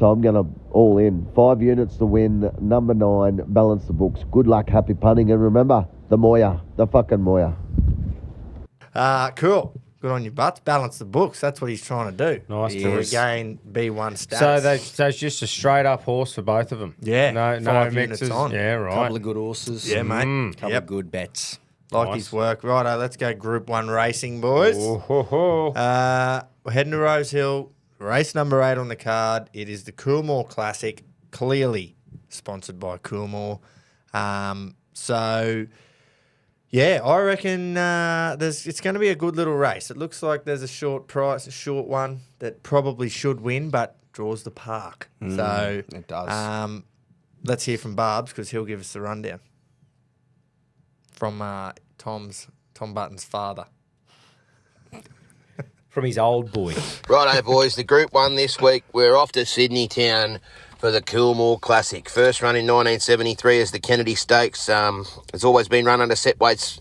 I'm going to all in. 5 units to win, number 9, balance the books. Good luck, happy punting, and remember, the fucking Moya. Cool. Good on your butts. Balance the books. That's what he's trying to do. Nice to choice. regain B1 stats. So that's just a straight up horse for both of them. Yeah, No 5 mixes. units on. Yeah, right. Couple of good horses. Yeah, mate. Couple of good bets. Like Nice. his work. Righto, let's go Group 1 racing, boys. We're heading to Rose Hill. Race number 8 on the card. It is the Coolmore Classic, clearly sponsored by Coolmore. So, yeah, I reckon it's going to be a good little race. It looks like there's a short one that probably should win, but draws the park. So it does. Let's hear from Barbs because he'll give us the rundown from Tom Button's father. From his old boy. Righto, boys. The Group 1 this week, we're off to Sydney town for the Coolmore Classic. First run in 1973 as the Kennedy Stakes. It's always been run under set weights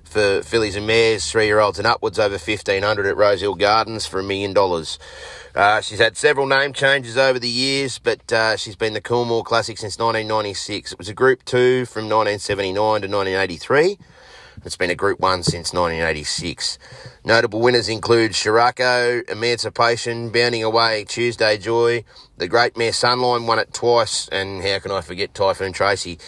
for fillies and mares, 3-year-olds and upwards, over 1,500 at Rose Hill Gardens for $1 million. She's had several name changes over the years, but she's been the Coolmore Classic since 1996. It was a Group 2 from 1979 to 1983. It's been a Group 1 since 1986. Notable winners include Shirako, Emancipation, Bounding Away, Tuesday Joy. The Great Mare Sunline won it twice, and how can I forget Typhoon Tracy?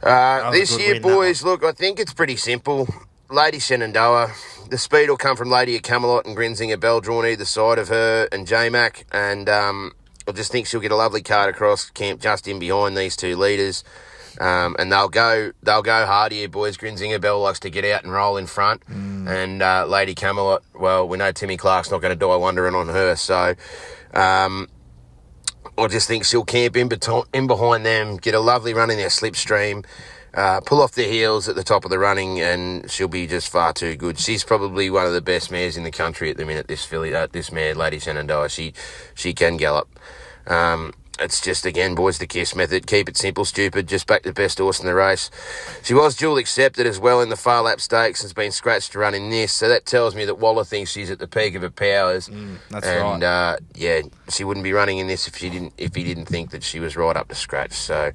This year, boys, look, I think it's pretty simple. Lady Shenandoah. The speed will come from Lady of Camelot and Grinzinger Bell drawn either side of her and J-Mac, and I just think she'll get a lovely card across camp just in behind these two leaders. And they'll go hard here, boys. Grinzinger Bell likes to get out and roll in front. And Lady Camelot, well, we know Timmy Clark's not going to die wondering on her. So I just think she'll camp in behind them, get a lovely run in their slipstream, pull off their heels at the top of the running, and she'll be just far too good. She's probably one of the best mares in the country at the minute, this mare, Lady Shenandoah. She can gallop. It's just, again, boys, the KISS method. Keep it simple, stupid. Just back the best horse in the race. She was dual accepted as well in the Far Lap Stakes and has been scratched to run in this. So that tells me that Waller thinks she's at the peak of her powers. That's right. And, yeah, she wouldn't be running in this if he didn't think that she was right up to scratch. So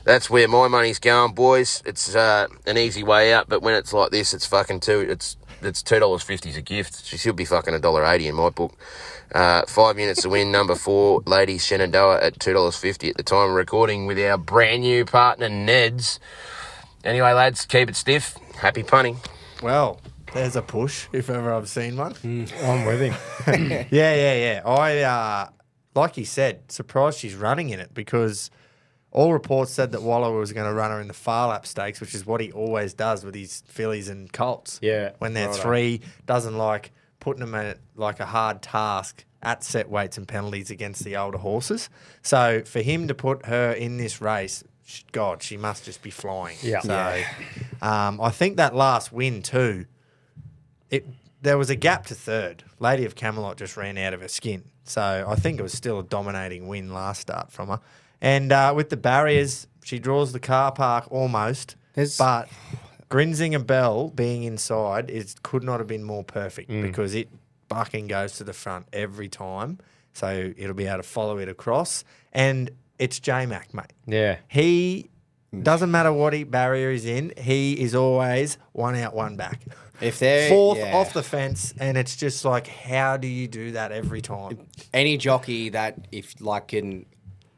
that's where my money's going, boys. It's an easy way out, but when it's like this, it's fucking it's $2.50 as a gift. She should be fucking $1.80 in my book. 5 minutes to win, number 4, Lady Shenandoah at $2.50 at the time of recording with our brand new partner, Neds. Anyway, lads, keep it stiff. Happy punting. Well, there's a push, if ever I've seen one. I'm with him. Yeah. I, like you said, surprised she's running in it because all reports said that Waller was going to run her in the Far Lap Stakes, which is what he always does with his fillies and colts. Yeah. When they're righto. 3, doesn't like putting them at like a hard task at set weights and penalties against the older horses. So for him to put her in this race, God, she must just be flying. Yeah. So I think that last win too, there was a gap to third. Lady of Camelot just ran out of her skin. So I think it was still a dominating win last start from her. And with the barriers, she draws the car park almost. But Grinzing and Bell being inside could not have been more perfect because it bucking goes to the front every time. So it'll be able to follow it across. And it's J-Mac, mate. Yeah. He doesn't matter what barrier he's in, he is always one out, one back. If they're Fourth off the fence, and it's just like, how do you do that every time? Any jockey that can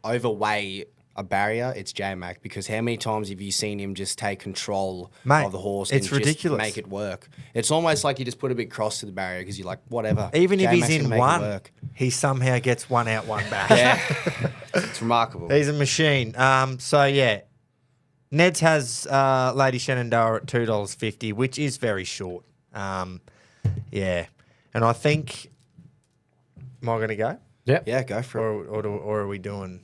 overweigh a barrier, it's J-Mac, because how many times have you seen him just take control of the horse it's and ridiculous. just make it work? It's almost like you just put a big cross to the barrier because you're like, whatever. Even if J-Mac's he's in gonna make it one, work. he somehow gets one out, one back. Yeah, it's remarkable. He's a machine. So, yeah, Ned's has Lady Shenandoah at $2.50, which is very short. Yeah. And I think, am I going to go? Yeah, go for it. Or are we doing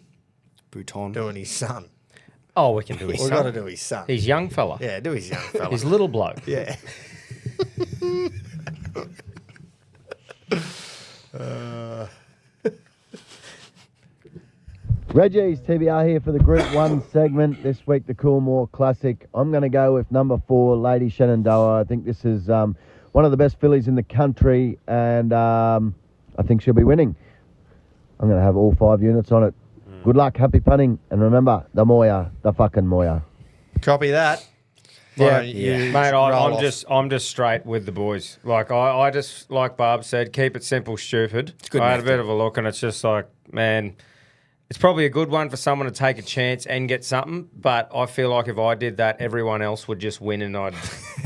Bouton. doing his son? Oh, we can do his We've son. got to do his son. He's young fella. Yeah, do his young fella. He's little bloke. Yeah. Reggies, TBR here for the Group 1 segment. This week, the Coolmore Classic. I'm going to go with number 4, Lady Shenandoah. I think this is one of the best fillies in the country, and I think she'll be winning. I'm going to have all 5 units on it. Good luck, happy punting, and remember, the Moya, the fucking Moya. Copy that. Yeah, You mate. roll off. I'm just straight with the boys. Like I just, like Barb said, keep it simple, stupid. It's good I had a method. bit of a look, and it's just like, man, it's probably a good one for someone to take a chance and get something. But I feel like if I did that, everyone else would just win, and I'd.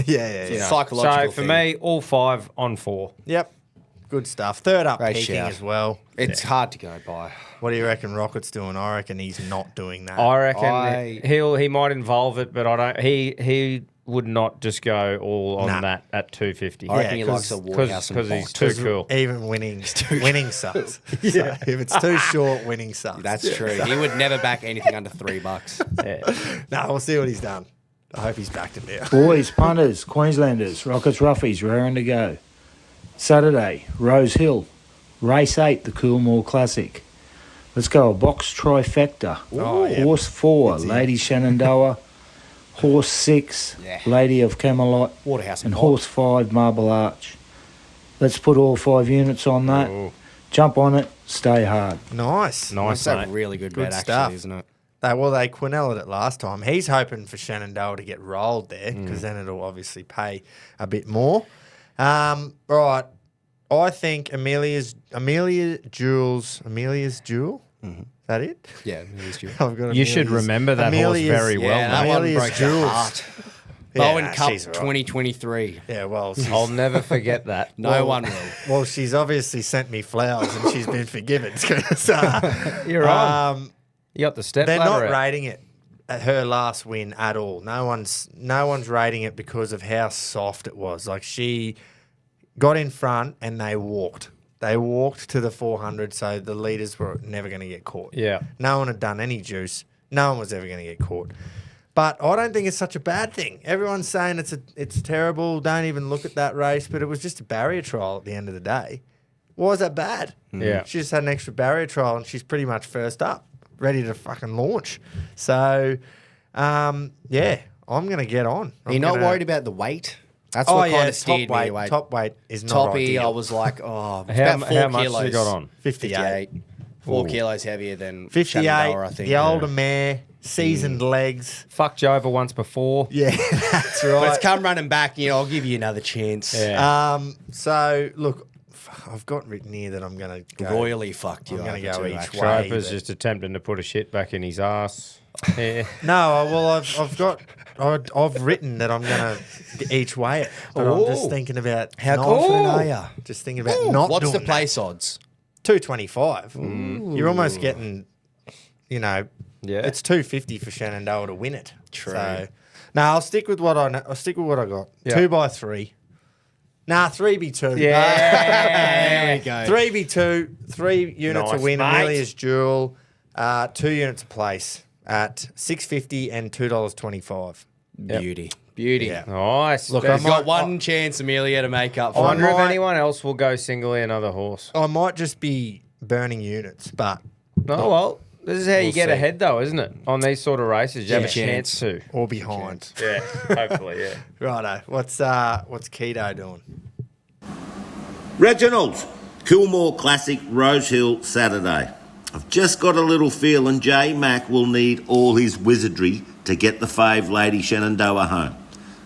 Yeah. It's a psychological So for thing. me, all 5 on 4. Yep. Good stuff. Third up Great peaking shout. as well. It's hard to go by. What do you reckon Rocket's doing? I reckon he's not doing that. I reckon he might involve it, but I don't. He would not just go all on Nah. that at 250. I reckon he likes a Waterhouse and because he's box. too cool. Even winning sucks. So if it's too short, winning sucks. That's true. He would never back anything under $3. Yeah. No, we'll see what he's done. I hope he's backed him now. Boys, punters, Queenslanders, Rockets, Roughies, raring to go. Saturday, Rose Hill, race 8, the Coolmore Classic. Let's go a box trifecta. Oh, yeah. Horse 4, Lady Shenandoah. Horse 6, Yeah. Lady of Camelot. Waterhouse And and horse 5, Marble Arch. Let's put all 5 units on that. Ooh. Jump on it, stay hard. Nice. Nice, That's a mate. really good Good bet, stuff. actually, isn't it? They Quinelled it last time. He's hoping for Shenandoah to get rolled there because then it'll obviously pay a bit more. Right. I think Amelia's Jewel. Is that it? Yeah, he's due. I've got You should Amelia's- remember that horse Amelia's- very well. Yeah, that mate. one Amelia's broke your Jewels. heart. Yeah, Bowen nah, Cup she's all right. 2023. Yeah, well, I'll never forget that. No one will. well, she's obviously sent me flowers and she's been forgiven. So, You're on. You got the step they're ladder not out. rating it at her last win at all. No one's rating it because of how soft it was. Like she got in front and they walked. They walked to the 400, so the leaders were never going to get caught. Yeah. No one had done any juice. No one was ever going to get caught. But I don't think it's such a bad thing. Everyone's saying it's terrible. Don't even look at that race. But it was just a barrier trial at the end of the day. Why is that bad? Yeah. She just had an extra barrier trial and she's pretty much first up. ready to fucking launch. So, yeah, I'm going to get on. You're not worried about the weight? That's what kind of steered me away. Top weight is not Toppy, ideal. I was like, oh, it's How about 4 much kilos. you got on? 58. 4 kilos heavier than 58, Shenandoah, I think. the older mare, seasoned legs. Fucked you over once before. Yeah, that's right. Let's come running back. I'll give you another chance. Yeah. So, look, I've got written here that I'm going to go. Royally fucked you. I'm going to go each way. Gropers just attempting to put a shit back in his ass. Yeah. No, well, I've written that I'm going to each way it. But I'm just thinking about How not- confident are you? Just thinking about not What's doing the place odds? 225. You're almost getting, Yeah. it's 250 for Shenandoah to win it. True. So, no, I'll stick with what I know. I'll stick with what I got. Yeah. 2x3. Nah, 3b2. There we go. 3b2, 3 units Nice, a win, mate. Amelia's Jewel, 2 units a place at $6.50 and $2.25. Beauty. Beauty. Yeah. Nice. Look, There's I got might- one chance, Amelia, to make up I for wonder it. if might- anyone else will go singly another horse. I might just be burning units, but Oh, well, this is how you get see. ahead, though, isn't it? On these sort of races, you have a Yeah. chance to. or behind. Yeah, hopefully, yeah. Righto. What's Keto doing? Reginald's Coolmore Classic Rose Hill Saturday. I've just got a little feeling J Mac will need all his wizardry to get the fave Lady Shenandoah home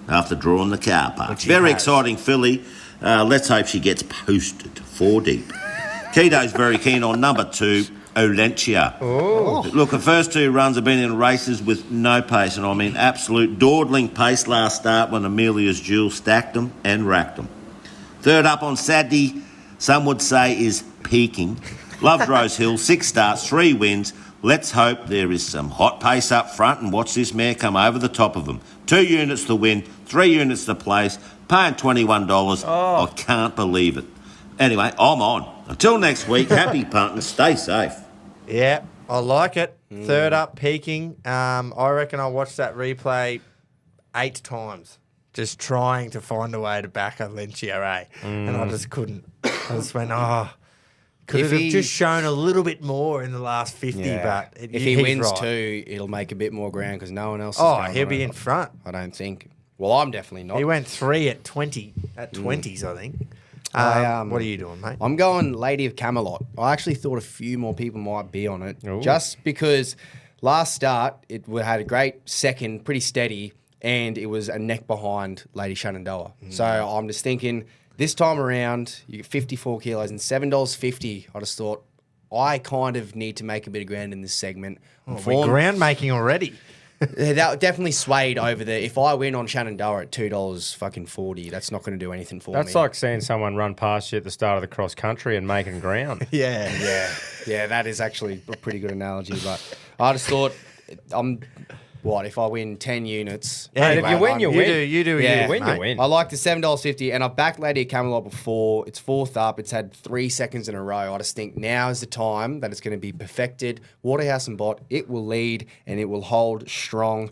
after drawing the car park. Which he Very has. exciting filly. Let's hope she gets posted 4 deep. Keto's very keen on number 2, Olentia. Oh. Look, the first 2 runs have been in races with no pace, and I mean absolute dawdling pace last start when Amelia's Jewel stacked them and racked them. Third up on Saturday, some would say is peaking. Loves Rose Hill, 6 starts, 3 wins. Let's hope there is some hot pace up front and watch this mare come over the top of them. 2 units to win, 3 units to place, paying $21. I can't believe it. Anyway, I'm on. Until next week, happy punting, stay safe. Yeah, I like it. Third up, peaking. I reckon I watched that replay 8 times, just trying to find a way to back Olentia, and I just couldn't. I just went, could If it have he- just shown a little bit more in the last 50, but If he he's wins right. 2, it'll make a bit more ground because no one else is Oh, going he'll on be it. in front. I don't think. Well, I'm definitely not. He went 3 at 20, at 20s, I think. I, What are you doing, mate? I'm going Lady of Camelot. I actually thought a few more people might be on it, Ooh. just because last start it had a great second, pretty steady, and it was a neck behind Lady Shenandoah. So I'm just thinking this time around, you get 54 kilos and $7.50. I just thought I kind of need to make a bit of ground in this segment. We're ground making already. That definitely swayed over the. If I win on Shenandoah at $2.40, that's not going to do anything for me. That's like seeing someone run past you at the start of the cross country and making ground. Yeah. Yeah, that is actually a pretty good analogy. But I just thought, if I win 10 units? Yeah, Mate, if you win, you win. You do. Yeah. you Win, mate. you win. I like the $7.50, and I've backed Lady of Camelot before. It's 4th up. It's had 3 seconds in a row. I just think now is the time that it's going to be perfected. Waterhouse and Bott, it will lead and it will hold strong.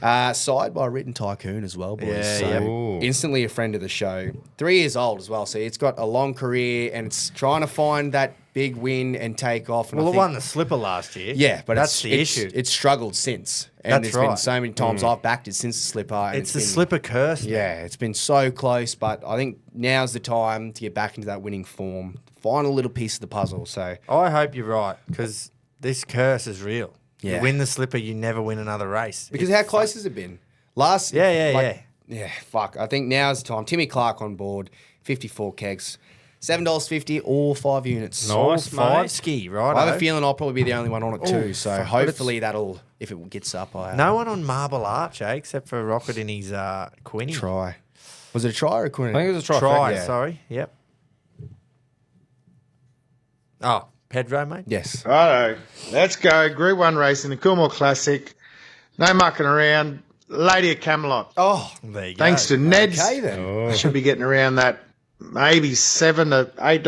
Side by Written Tycoon as well, boys. Yeah, so yeah. Ooh. instantly a friend of the show. 3 years old as well, so it's got a long career and it's trying to find that big win and take off. And Well, I it think, won the slipper last year. yeah, but that's the issue. It's struggled since, and That's there's been right. so many times I've backed it since the slipper. And It's the been- slipper curse. yeah, it's been so close, but I think now's the time to get back into that winning form. Final little piece of the puzzle. So I hope you're right, because this curse is real. Yeah. You win the slipper, you never win another race. because It's how close has it been? Last Yeah. fuck. I think now's the time. Timmy Clark on board, 54 kegs, $7.50 or 5 units. Nice, five mate. ski, right? I have a feeling I'll probably be the only one on it too. Oh, So fuck, but hopefully that'll, if it gets up, I No one on Marble Arch, except for Rocket in his Quinny. try. Was it a try or a queen? I think it was a trifecta. Try, Yeah. sorry. Yep. Oh, Pedro, mate? Yes. Righto, let's go. Group 1 racing, the Coolmore Classic. No mucking around. Lady of Camelot. Oh, There you Thanks go. to Ned's. okay then. I should be getting around that maybe $7 to $8.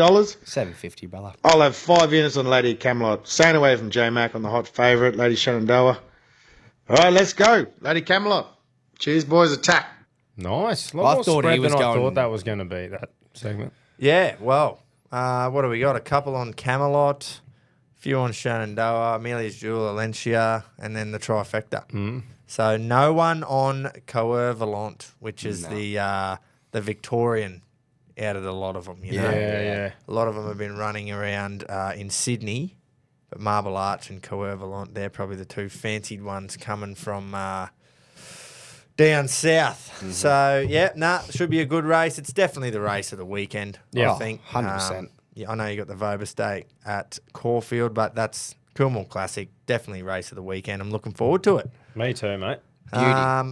$7.50, brother. I'll have 5 units on Lady of Camelot. Staying away from J Mac on the hot favourite, Lady Shenandoah. All right, let's go. Lady Camelot. Cheers, boys. Attack. Nice. A I lot more thought he spread was than I going- thought that was going to be, that segment. Yeah, well, what do we got? A couple on Camelot, few on Shenandoah, Amelia's Jewel, Alencia, and then the trifecta. So no one on Coeur-Volant, which is the Victorian out of the lot of them. You know? Yeah. A lot of them have been running around in Sydney, but Marble Arch and Coeur-Volant, they're probably the two fancied ones coming from down south. So, should be a good race. It's definitely the race of the weekend, I think. 100%. I know you got the Vobis Day at Caulfield, but that's Coolmore Classic. Definitely race of the weekend. I'm looking forward to it. Me too, mate.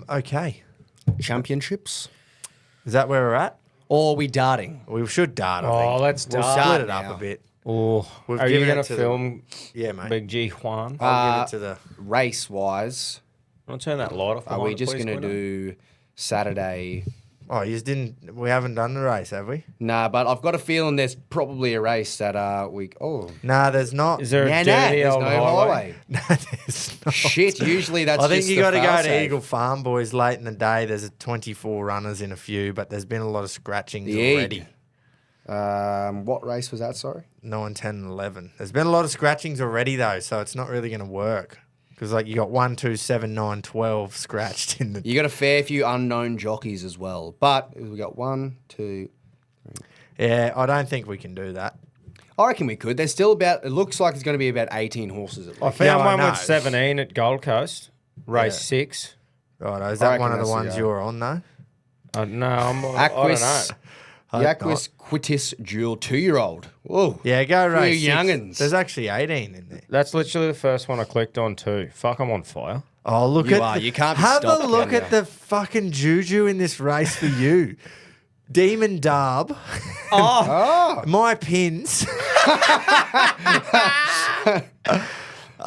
Okay. Championships? Is that where we're at? Or are we darting? We should dart, I think. Let's We'll dart split it now. up a bit. Oh, We've are you given going it to to the- film Yeah, mate. Big G Juan? I'll give it to the... Race-wise, I'll turn that light off. are we just going to do Saturday? Oh, we haven't done the race, have we? Nah, but I've got a feeling there's probably a race that Nah, there's not. Is there a dirty there's old no highway? No, there's not. Shit, usually that's I think just you the got to go to fail-safe. Eagle Farm, boys, late in the day. There's 24 runners in a few, but there's been a lot of scratchings The already. What race was that, sorry? 9, 10, and 11. There's been a lot of scratchings already, though, so it's not really going to work. Because, you got 1, 2, 7, 9, 12 scratched in the... You got a fair few unknown jockeys as well. But we got 1, 2... Yeah, I don't think we can do that. I reckon we could. There's still it looks like it's going to be about 18 horses at I least. found I one know. with 17 at Gold Coast, race 6. Right, is I that reckon one of the that's the ones guy. you're on, though? No, I don't know. Aquis Quitis Jewel 2-year-old. Whoa. Yeah, go Few race 6. young'uns. There's actually 18 in there. That's literally the first one I clicked on too. Fuck, I'm on fire. Oh, look You at are. You can't be have stopped, a look can at you? the fucking juju in this race for you. Demon Darb. Oh. My pins.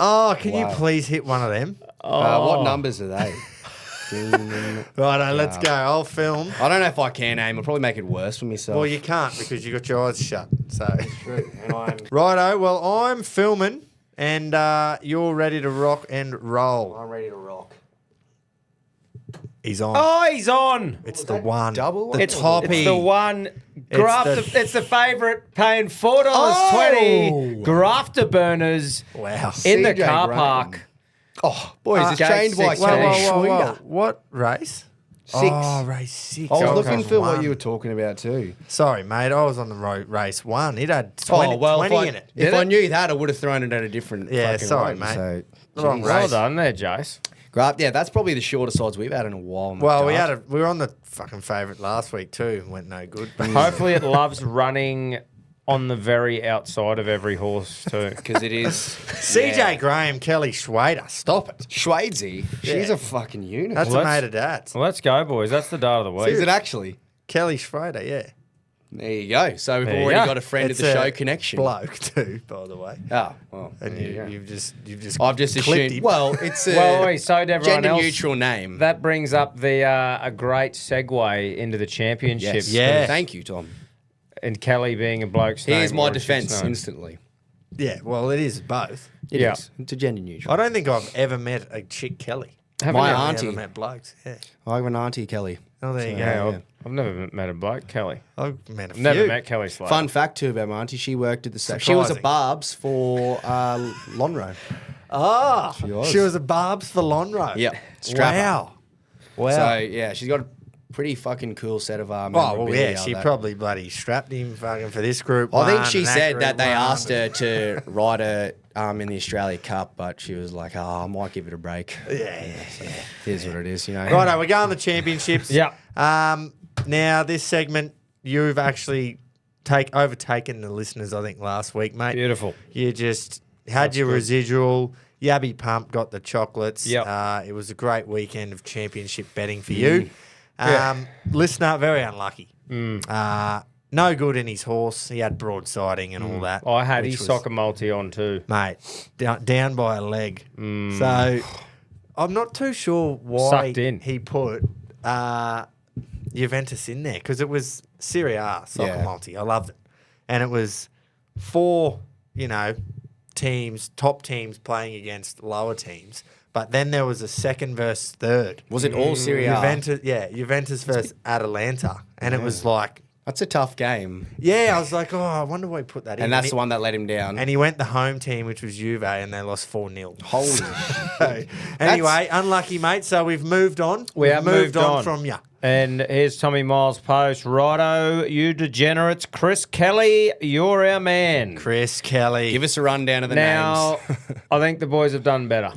Oh, can you please hit one of them? What numbers are they? Righto, let's go. I'll film. I don't know if I can aim. I'll probably make it worse for myself. Well, you can't because you got your eyes shut. So, True. And I'm righto. Well, I'm filming, and you're ready to rock and roll. ready to rock. He's on. Oh, he's on. It's the one. double The one? toppy. It's the one. It's the favourite, paying $4.20. Grafter burners Wow. in the CJ car Graham. park. Oh, boys, it's Gate trained by 16. Kelly Whoa. Schweder. What race? 6. Oh, race 6. I was Gold looking Coast for one. what you were talking about too. Sorry, mate. I was on the race 1. It had 20, 20 in it. If I knew that, I would have thrown it at a different. Yeah, fucking sorry, rate, mate. So, Wrong geez. Well race. done there, Jace. Yeah, that's probably the shortest odds we've had in a while. in the Well, dart. we were on the fucking favourite last week too. Went no good. But Hopefully it loves running on the very outside of every horse too. because it is CJ Graham, Kelly Schwader, stop it. Schwadesy. She's Yeah. a fucking unit. That's Well, a that's- mate of dad's. Well, let's go, boys. That's the dart of the week. Is it actually? Kelly Schwader, yeah. There you go. So we've There you already go. got a friend It's of the a show connection. bloke too, by the way. Oh, well, And there you go. you've just I've just clipped assumed. him. Well, it's a Well, so to everyone gender else, neutral name. that brings up the a great segue into the championships. yes. Yeah. Thank you, Tom. And Kelly being a bloke's Here's name my or a chick's defence name. instantly. Yeah, well, it is both. It Yeah. is. It's a gender neutral. I don't think I've ever met a chick Kelly. Haven't My you? I've auntie. never met blokes. Yeah. I have an auntie, Kelly. Oh, there you go. Yeah, Yeah. I've never met a bloke, Kelly. I've met a few. Never met Kelly Slater. Fun fact too about my auntie, she worked at the same. She was a Surprising. barbs for Lonro. Ah, was. she was a barbs for Lonro. Yep. Strapper. Wow. Wow. So yeah, she's got a pretty fucking cool set of Oh, well, memorabilia yeah, she that- probably bloody strapped him fucking for this group. I think one she and said group that they one. asked her to ride her in the Australia Cup, but she was like, "Oh, I might give it a break." Yeah. It is what it is, you know. Righto, we're going to the championships. Yeah. Now, this segment, you've actually overtaken the listeners, I think, last week, mate. Beautiful. You just had your residual. Yabby Pump got the chocolates. Yep. It was a great weekend of championship betting for you. Listener, very unlucky. No good in his horse. He had broadsiding and all that. I had which his was- soccer multi on too. Mate, down by a leg. So I'm not too sure why Sucked in. he put Juventus in there because it was Serie A soccer Yeah. multi. I loved it. And it was 4, teams, top teams playing against lower teams. But then there was a second versus third. Was it all Serie A? Juventus versus Atalanta. And it was like That's a tough game. Yeah, I was like, oh, I wonder why he put that in. And that's the one that let him down. And he went the home team, which was Juve, and they lost 4-0. Holy So, anyway, unlucky, mate. So we've moved on. We have moved on from you. And here's Tommy Miles' post. Righto, you degenerates. Chris Kelly, you're our man. Chris Kelly. Give us a rundown of the Now, names. I think the boys have done better.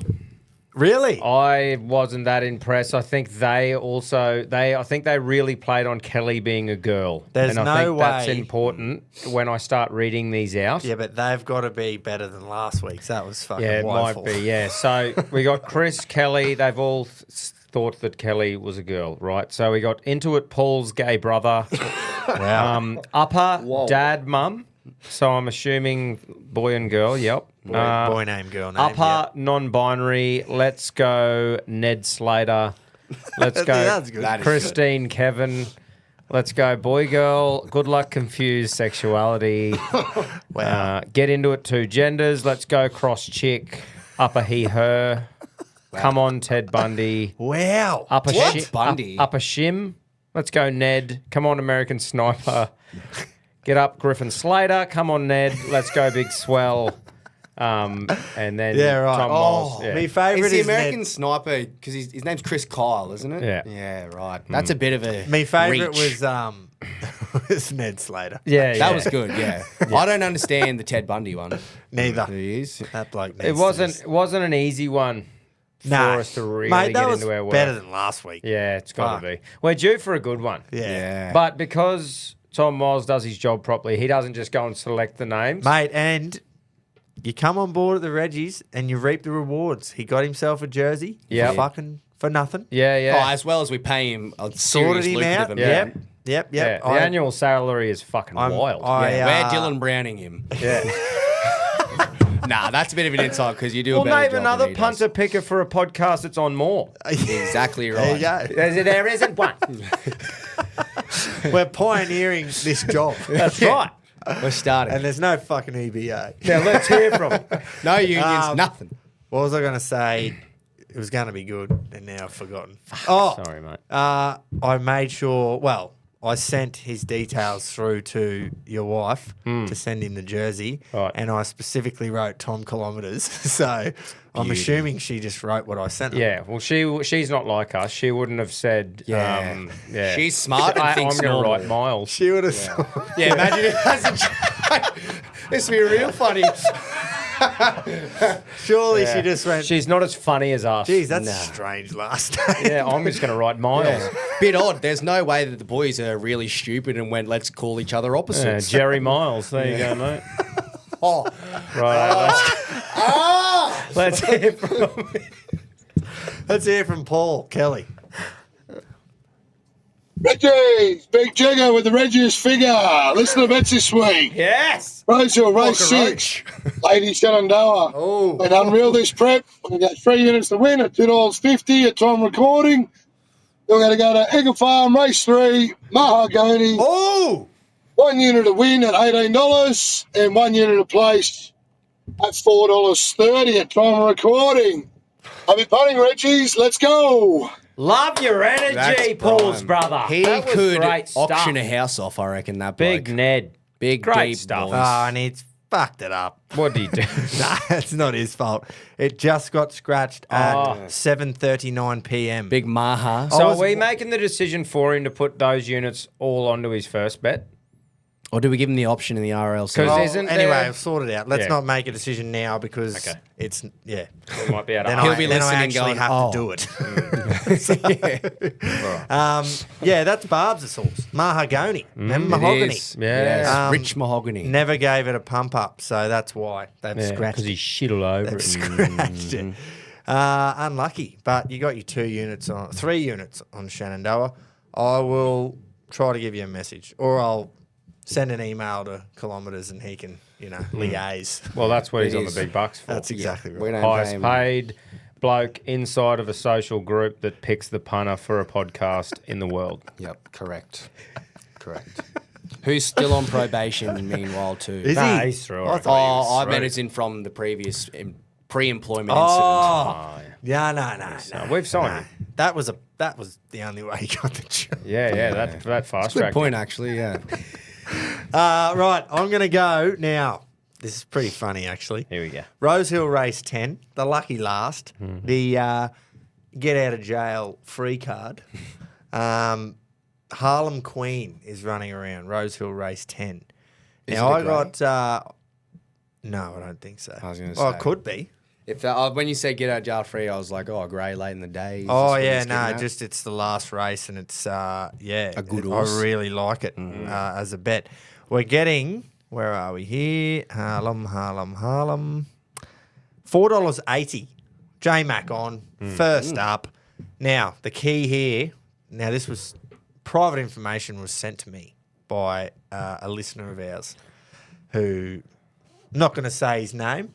Really? I wasn't that impressed. I think they really played on Kelly being a girl. There's and I no think that's way. important when I start reading these out. Yeah, but they've got to be better than last week's. That was fucking Yeah, it woeful. might be, yeah. So we got Chris Kelly. They've all thought that Kelly was a girl, right? So we got Intuit Paul's gay brother. Wow. Upper dad mum. So I'm assuming boy and girl, yep. Boy name, girl name. Upper non-binary. Let's go Ned Slater. Let's go That's good. Christine Kevin. Let's go boy girl. Good luck confused sexuality. Wow. Get into it two genders. Let's go cross chick. Upper he her. Come on Ted Bundy. Wow. Upper What? Bundy? Upper shim. Let's go Ned. Come on American Sniper. Get up Griffin Slater. Come on Ned. Let's go Big Swell. And then Yeah, right. Tom Miles. Yeah. My favourite It's the is American Ned. Sniper because his name's Chris Kyle, isn't it? Yeah. Yeah, right. That's a bit of a My favourite reach. was Ned Slater. Yeah, That was good, yeah. I don't understand the Ted Bundy one. Neither. He is. That bloke. It wasn't an easy one for us to really Mate, that get was into our work. better than last week. Yeah, it's got Fuck. to be. We're due for a good one. Yeah. But because Tom Miles does his job properly, he doesn't just go and select the names. Mate, and you come on board at the Reggies and you reap the rewards. He got himself a jersey Yep. for fucking for nothing. Yeah, Oh, yeah. as well as we pay him a Sorted serious him lucrative out. amount. Yep. Yeah, the annual salary is fucking wild. We're Dylan Browning him. Yeah. Nah, that's a bit of an insult because you do We'll a better name job another than he punter picker for a podcast that's on more. does. Exactly There right. you go. There isn't one. We're pioneering this job. That's right. We're starting. And there's no fucking EBA. Now let's hear from him. No unions, nothing. What was I going to say? It was going to be good, and now I've forgotten. Oh, Sorry, mate. I made sure, well, I sent his details through to your wife to send in the jersey, Right. and I specifically wrote Tom Kilometres. So I'm assuming she just wrote what I sent her. Yeah, well, she's not like us. She wouldn't have said. Yeah. Yeah. She's smart and thinks I'm going to normal. write miles. She would have. Yeah, imagine it as a joke. This would be real funny. Surely she just went, She's not as funny as us. geez, that's a strange last name. Yeah, I'm just going to write miles. Bit odd. There's no way that the boys are really stupid and went, let's call each other Yeah, opposites. Jerry Miles. There you go, mate. Oh. Right. Let's hear from Let's hear from Paul Kelly. Reggies, Big Jigger with the Reggies figure. Listen to the bets this week. Yes. Race Hill, race 6. Lady Shenandoah. Oh. Been unreal this prep. We've got 3 units to win at $2.50 at time recording. We're going to go to Eagle Farm, race 3, Mahogany. Oh! 1 unit to win at $18 and 1 unit to place at $4.30 at time recording. I'll be punting, Reggies. Let's go. Love your energy, That's Paul's prime. brother. He That was could great stuff. auction a house off, I reckon, that Big bloke. Ned. Big, Great deep stuff. voice. Oh, and he's fucked it up. What did he do? Nah, it's not his fault. It just got scratched at 7:39 p.m. Big Maha. So are we making the decision for him to put those units all onto his first bet? Or do we give him the option in the RLC? Because Oh, isn't anyway, there- I've sorted it out. Let's Yeah. not make a decision now because Okay. it's We might be able Then to. He'll I, be then I listening actually going, have to do it. Yeah, that's Barb's sauce. Mahogany. Remember mahogany? Yeah. Rich mahogany. Never gave it a pump up, so that's why they've scratched Because he it. shit all over They've it. scratched it. Unlucky, but you got your 3 units on Shenandoah. I will try to give you a message, or I'll send an email to Kilometres and he can, liaise. Well, that's what he's It on the is. big bucks for. That's exactly right. We don't pay Highest him. paid bloke inside of a social group that picks the punter for a podcast in the world. Yep, correct. Who's still on probation meanwhile too? Is Nah, he? he's through. I thought he was Oh, I through. meant it's in from the previous pre-employment Oh, incident. yeah, no. We've signed him. that was the only way he got the job. Yeah, that fast Good track. point, actually. Yeah. Right, I'm going to go now. This is pretty funny, actually. Here we go. Rose Hill Race 10, the lucky last, the get out of jail free card. Harlem Queen is running around Rose Hill Race 10. Is Now, it a I grey? got. No, I don't think so. I was gonna Oh, say. it could be. If when you said get out jail free, I was like, oh, grey late in the day. Is Oh, this what yeah, he's no, getting at? just it's the last race and it's, a good horse. I really like it as a bet. We're getting, where are we here? Harlem. $4.80. J-Mac on, first up. Now, the key here, this was, private information was sent to me by a listener of ours who, I'm not going to say his name.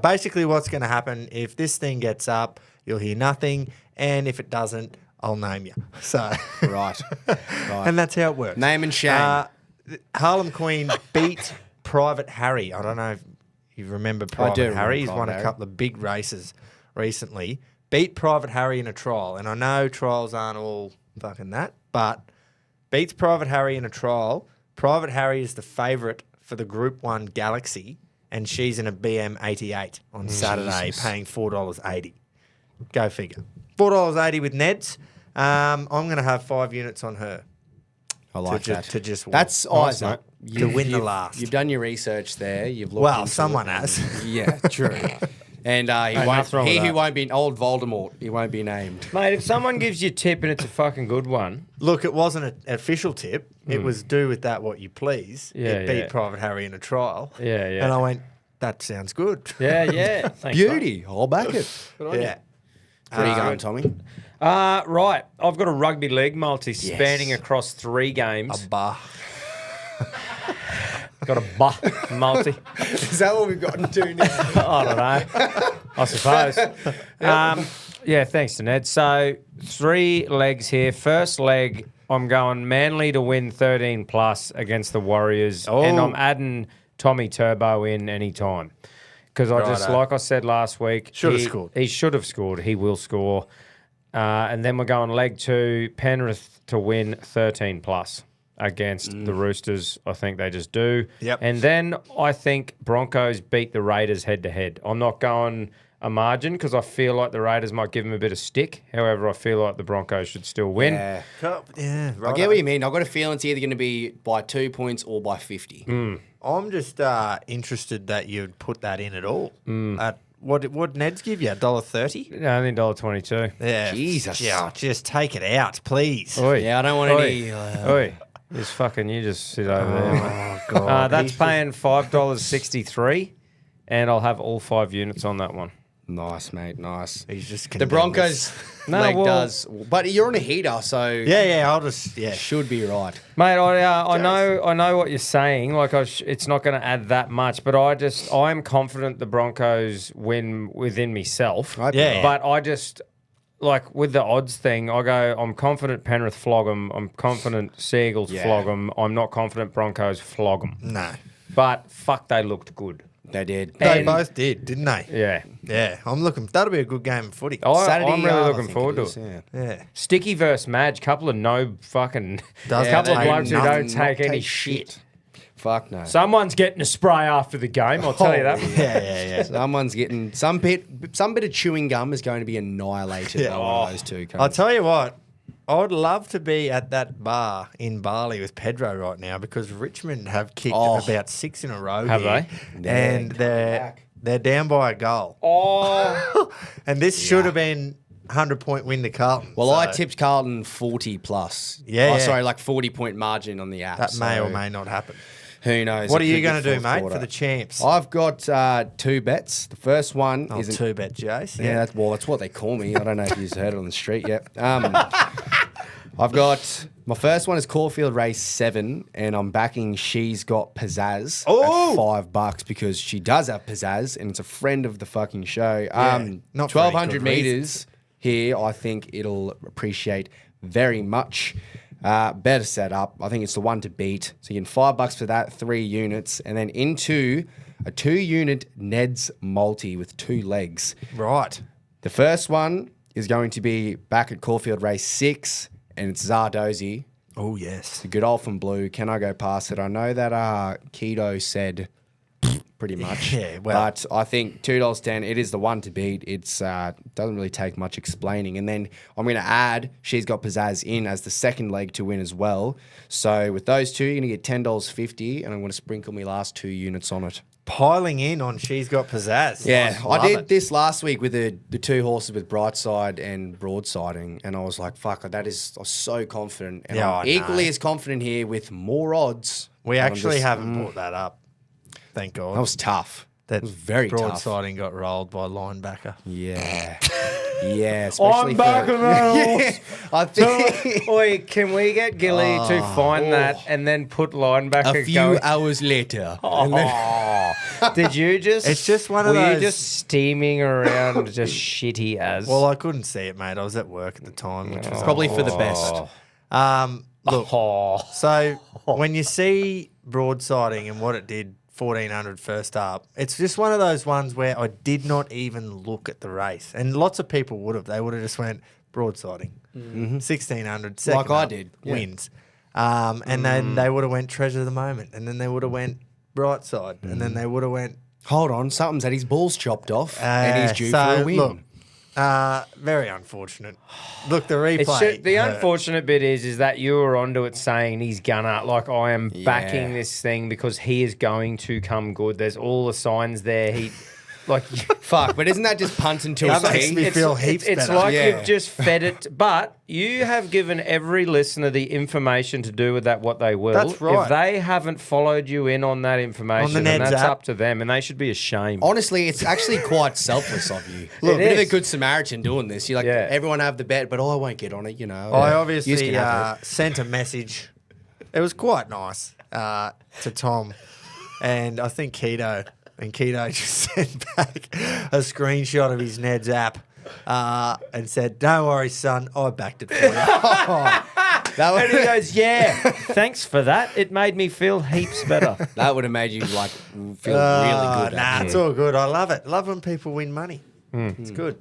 Basically, what's going to happen, if this thing gets up, you'll hear nothing, and if it doesn't, I'll name you. So, Right. and that's how it works. Name and shame. Harlem Queen beat Private Harry. I don't know if you remember Private do remember Harry. He's Private won a Harry. couple of big races recently. Beat Private Harry in a trial, and I know trials aren't all fucking that, but beats Private Harry in a trial. Private Harry is the favourite for the Group 1 Galaxy, and she's in a BM88 on Saturday, paying $4.80. Go figure. $4.80 with Neds. I'm going to have 5 units on her. I like to that. to just win. That's eyes up. To win the last. You've done your research there. You've looked Well, into someone it. has. Yeah, true. And nothing wrong with who that. won't be old Voldemort. He won't be named. Mate, if someone gives you a tip and it's a fucking good one, Look, it wasn't an official tip. It was do with that what you please. Yeah, it beat yeah. Private Harry in a trial. Yeah. And I went, that sounds good. yeah. Thanks, Beauty. I'll back it. Yeah. Where are you going, Tommy? mate. Right. I've got a rugby league multi spanning across 3 games. Bah. Got a multi. Is that what we've got to do now? I don't know. I suppose. Yeah, thanks to Ned. So 3 legs here. First leg, I'm going Manly to win 13 plus against the Warriors, and I'm adding Tommy Turbo in anytime. Because I just, Righto. like I said last week, Should have scored. He should have scored. He will score. And then we're going leg 2, Penrith to win 13 plus against the Roosters. I think they just do. Yep. And then I think Broncos beat the Raiders head to head. I'm not going a margin because I feel like the Raiders might give them a bit of stick. However, I feel like the Broncos should still win. Yeah. Yeah, I get what you mean. I've got a feeling it's either going to be by 2 points or by 50. I'm just interested that you'd put that in at all. At what Ned's give you? $1.30? No, only $1.22. Yeah. Jesus. Yeah, just take it out, please. Oi. Yeah, I don't want any... Oi. You just sit over there, mate. Oh, God. That's paying $5.63, and I'll have all 5 units on that one. Nice, mate. Nice. He's just The Broncos leg well- does... But you're on a heater, so... Yeah, I'll just, Should be right. Mate, I know what you're saying. Like, it's not going to add that much, but I'm confident the Broncos win within myself. Yeah. But I just, like, with the odds thing, I go, I'm confident Penrith flog them. I'm confident Seagulls flog them. I'm not confident Broncos flog them. No. But, fuck, they looked good. They did. They both did, didn't they? Yeah. Yeah, I'm looking. That'll be a good game of footy. Saturday, I'm really I looking think forward to is, it. yeah. Yeah. Sticky versus Madge, couple of no fucking... Doesn't couple of take blokes who nothing, don't take Not any take shit. Fuck no. Someone's getting a spray after the game, I'll tell you that. Yeah. Someone's getting... Some bit of chewing gum is going to be annihilated by one of those two. I'll tell you what, I would love to be at that bar in Bali with Pedro right now because Richmond have kicked about 6 in a row. Have here, they? And they're down by a goal. Oh, And this should have been 100-point win to Carlton. Well, so I tipped Carlton 40 plus. Yeah, yeah. Sorry, like 40-point margin on the app. that may so or may not happen. Who knows? What It are you could going be to do, fourth mate, quarter. for the champs? I've got 2 bets. The first one is... 2-bet, Jace. Yeah, that's what they call me. I don't know if you've heard it on the street yet. I've got... My first one is Caulfield race 7, and I'm backing She's Got Pizzazz at $5 because she does have pizzazz, and it's a friend of the fucking show. not for any 1,200 good meters here, I think it'll appreciate very much. Better set up. I think it's the one to beat. So you get $5 for that, 3 units, and then into a 2-unit Ned's multi with 2 legs. Right. The first one is going to be back at Caulfield race 6, and it's Zardozi. Oh, yes. It's a good old from blue. Can I go past it? I know that Keto said pretty much. Yeah, well. But I think $2.10, it is the one to beat. It's doesn't really take much explaining. And then I'm going to add, she's got Pizzazz in as the second leg to win as well. So with those two, you're going to get $10.50, and I'm going to sprinkle my last 2 units on it. Piling in on She's Got Pizzazz. Yeah, I Love did it. this last week with the 2 horses with Brightside and Broadsiding, and I was like, fuck, I was so confident. And Yeah, I'm I equally know. as confident here with more odds. We but I'm actually just- haven't brought that up. Thank God. That was tough. That was very tough. broadsiding got rolled by linebacker. Yeah. Yeah, especially I'm back for... in the Yeah, I think Oi, can we get Gilly to find that and then put linebacker a few going? hours later. Did you just? It's just one of were those- you just steaming around, just shitty as? Well, I couldn't see it, mate. I was at work at the time, which was Probably for the best. Look, Oh. so when you see broadsiding and what it did, 1400 first up, it's just one of those ones where I did not even look at the race. And lots of people would have. They would have just went broadsiding. 1600, second Like I up, did, yeah. wins. And then they would have went treasure of the moment. And then they would have went bright side. And then they would have went... Hold on, something's had his balls chopped off, and he's due for a win. Look, very unfortunate. Look, the It's replay. the hurt. unfortunate bit is that you were onto it saying he's gonna, like, I am backing this thing because he is going to come good. There's all the signs there. He, like, Fuck, but isn't that just punt until That it's makes tea? me feel heaps it's better. like Yeah. you've just fed it, but you have given every listener the information to do with that what they will. That's right. If they haven't followed you in on that information, then Ned's that's app. up to them, and they should be ashamed. Honestly, it's actually quite selfless of you. Look, a bit of it a is. good Samaritan doing this. You're like, Yeah. everyone have the bet, but I won't get on it, you know. I You obviously can have it. sent a message. It was quite nice to Tom, and I think Keto. And Keto just sent back a screenshot of his Ned's app and said, "Don't worry, son, I backed it for you." That And he would, goes, yeah, thanks for that. It made me feel heaps better. that would have made you like feel really good. Nah, actually. it's all good. I love it. Love when people win money. It's good.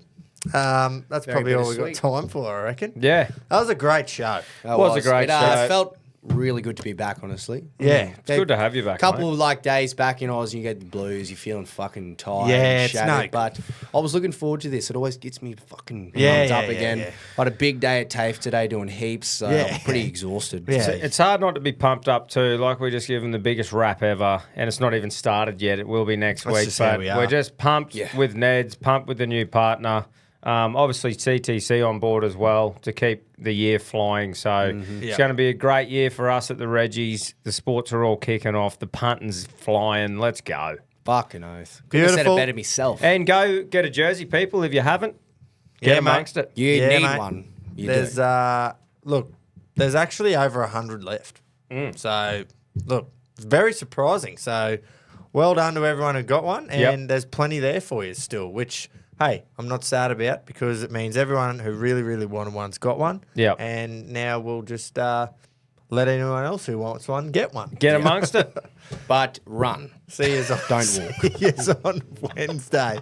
That's Very probably all we got bittersweet. time for, I reckon. Yeah. That was a great show. That was a great it, show. felt really good to be back, honestly. Yeah. It's good to have you back, Couple mate. of like days back in Oz, you get the blues, you're feeling fucking tired. Yeah, and it's shattered, no good. but I was looking forward to this. It always gets me fucking Yeah, pumped yeah, up yeah, again. yeah. I had a big day at TAFE today doing heaps, so Yeah. I'm pretty exhausted. Yeah. It's hard not to be pumped up too. Like we just give them the biggest rap ever, and it's not even started yet. It will be next That's week, just how but we are. we're just pumped Yeah. with Ned's, pumped with the new partner. Obviously, CTC on board as well to keep the year flying. So Yeah. it's going to be a great year for us at the Reggies. The sports are all kicking off. The punting's flying. Let's go. Fucking oath. Couldn't have said it Beautiful. better myself. And go get a jersey, people, if you haven't. Get Yeah, mate. amongst it. You Yeah, need mate. one. You There's do. look, there's actually over 100 left. So look, it's very surprising. So well done to everyone who got one, and Yep. there's plenty there for you still. Which hey, I'm not sad about because it means everyone who really, really wanted one's got one. Yep. And now we'll just let anyone else who wants one get one. Get amongst it. But run. See you on, Don't see yous on Wednesday.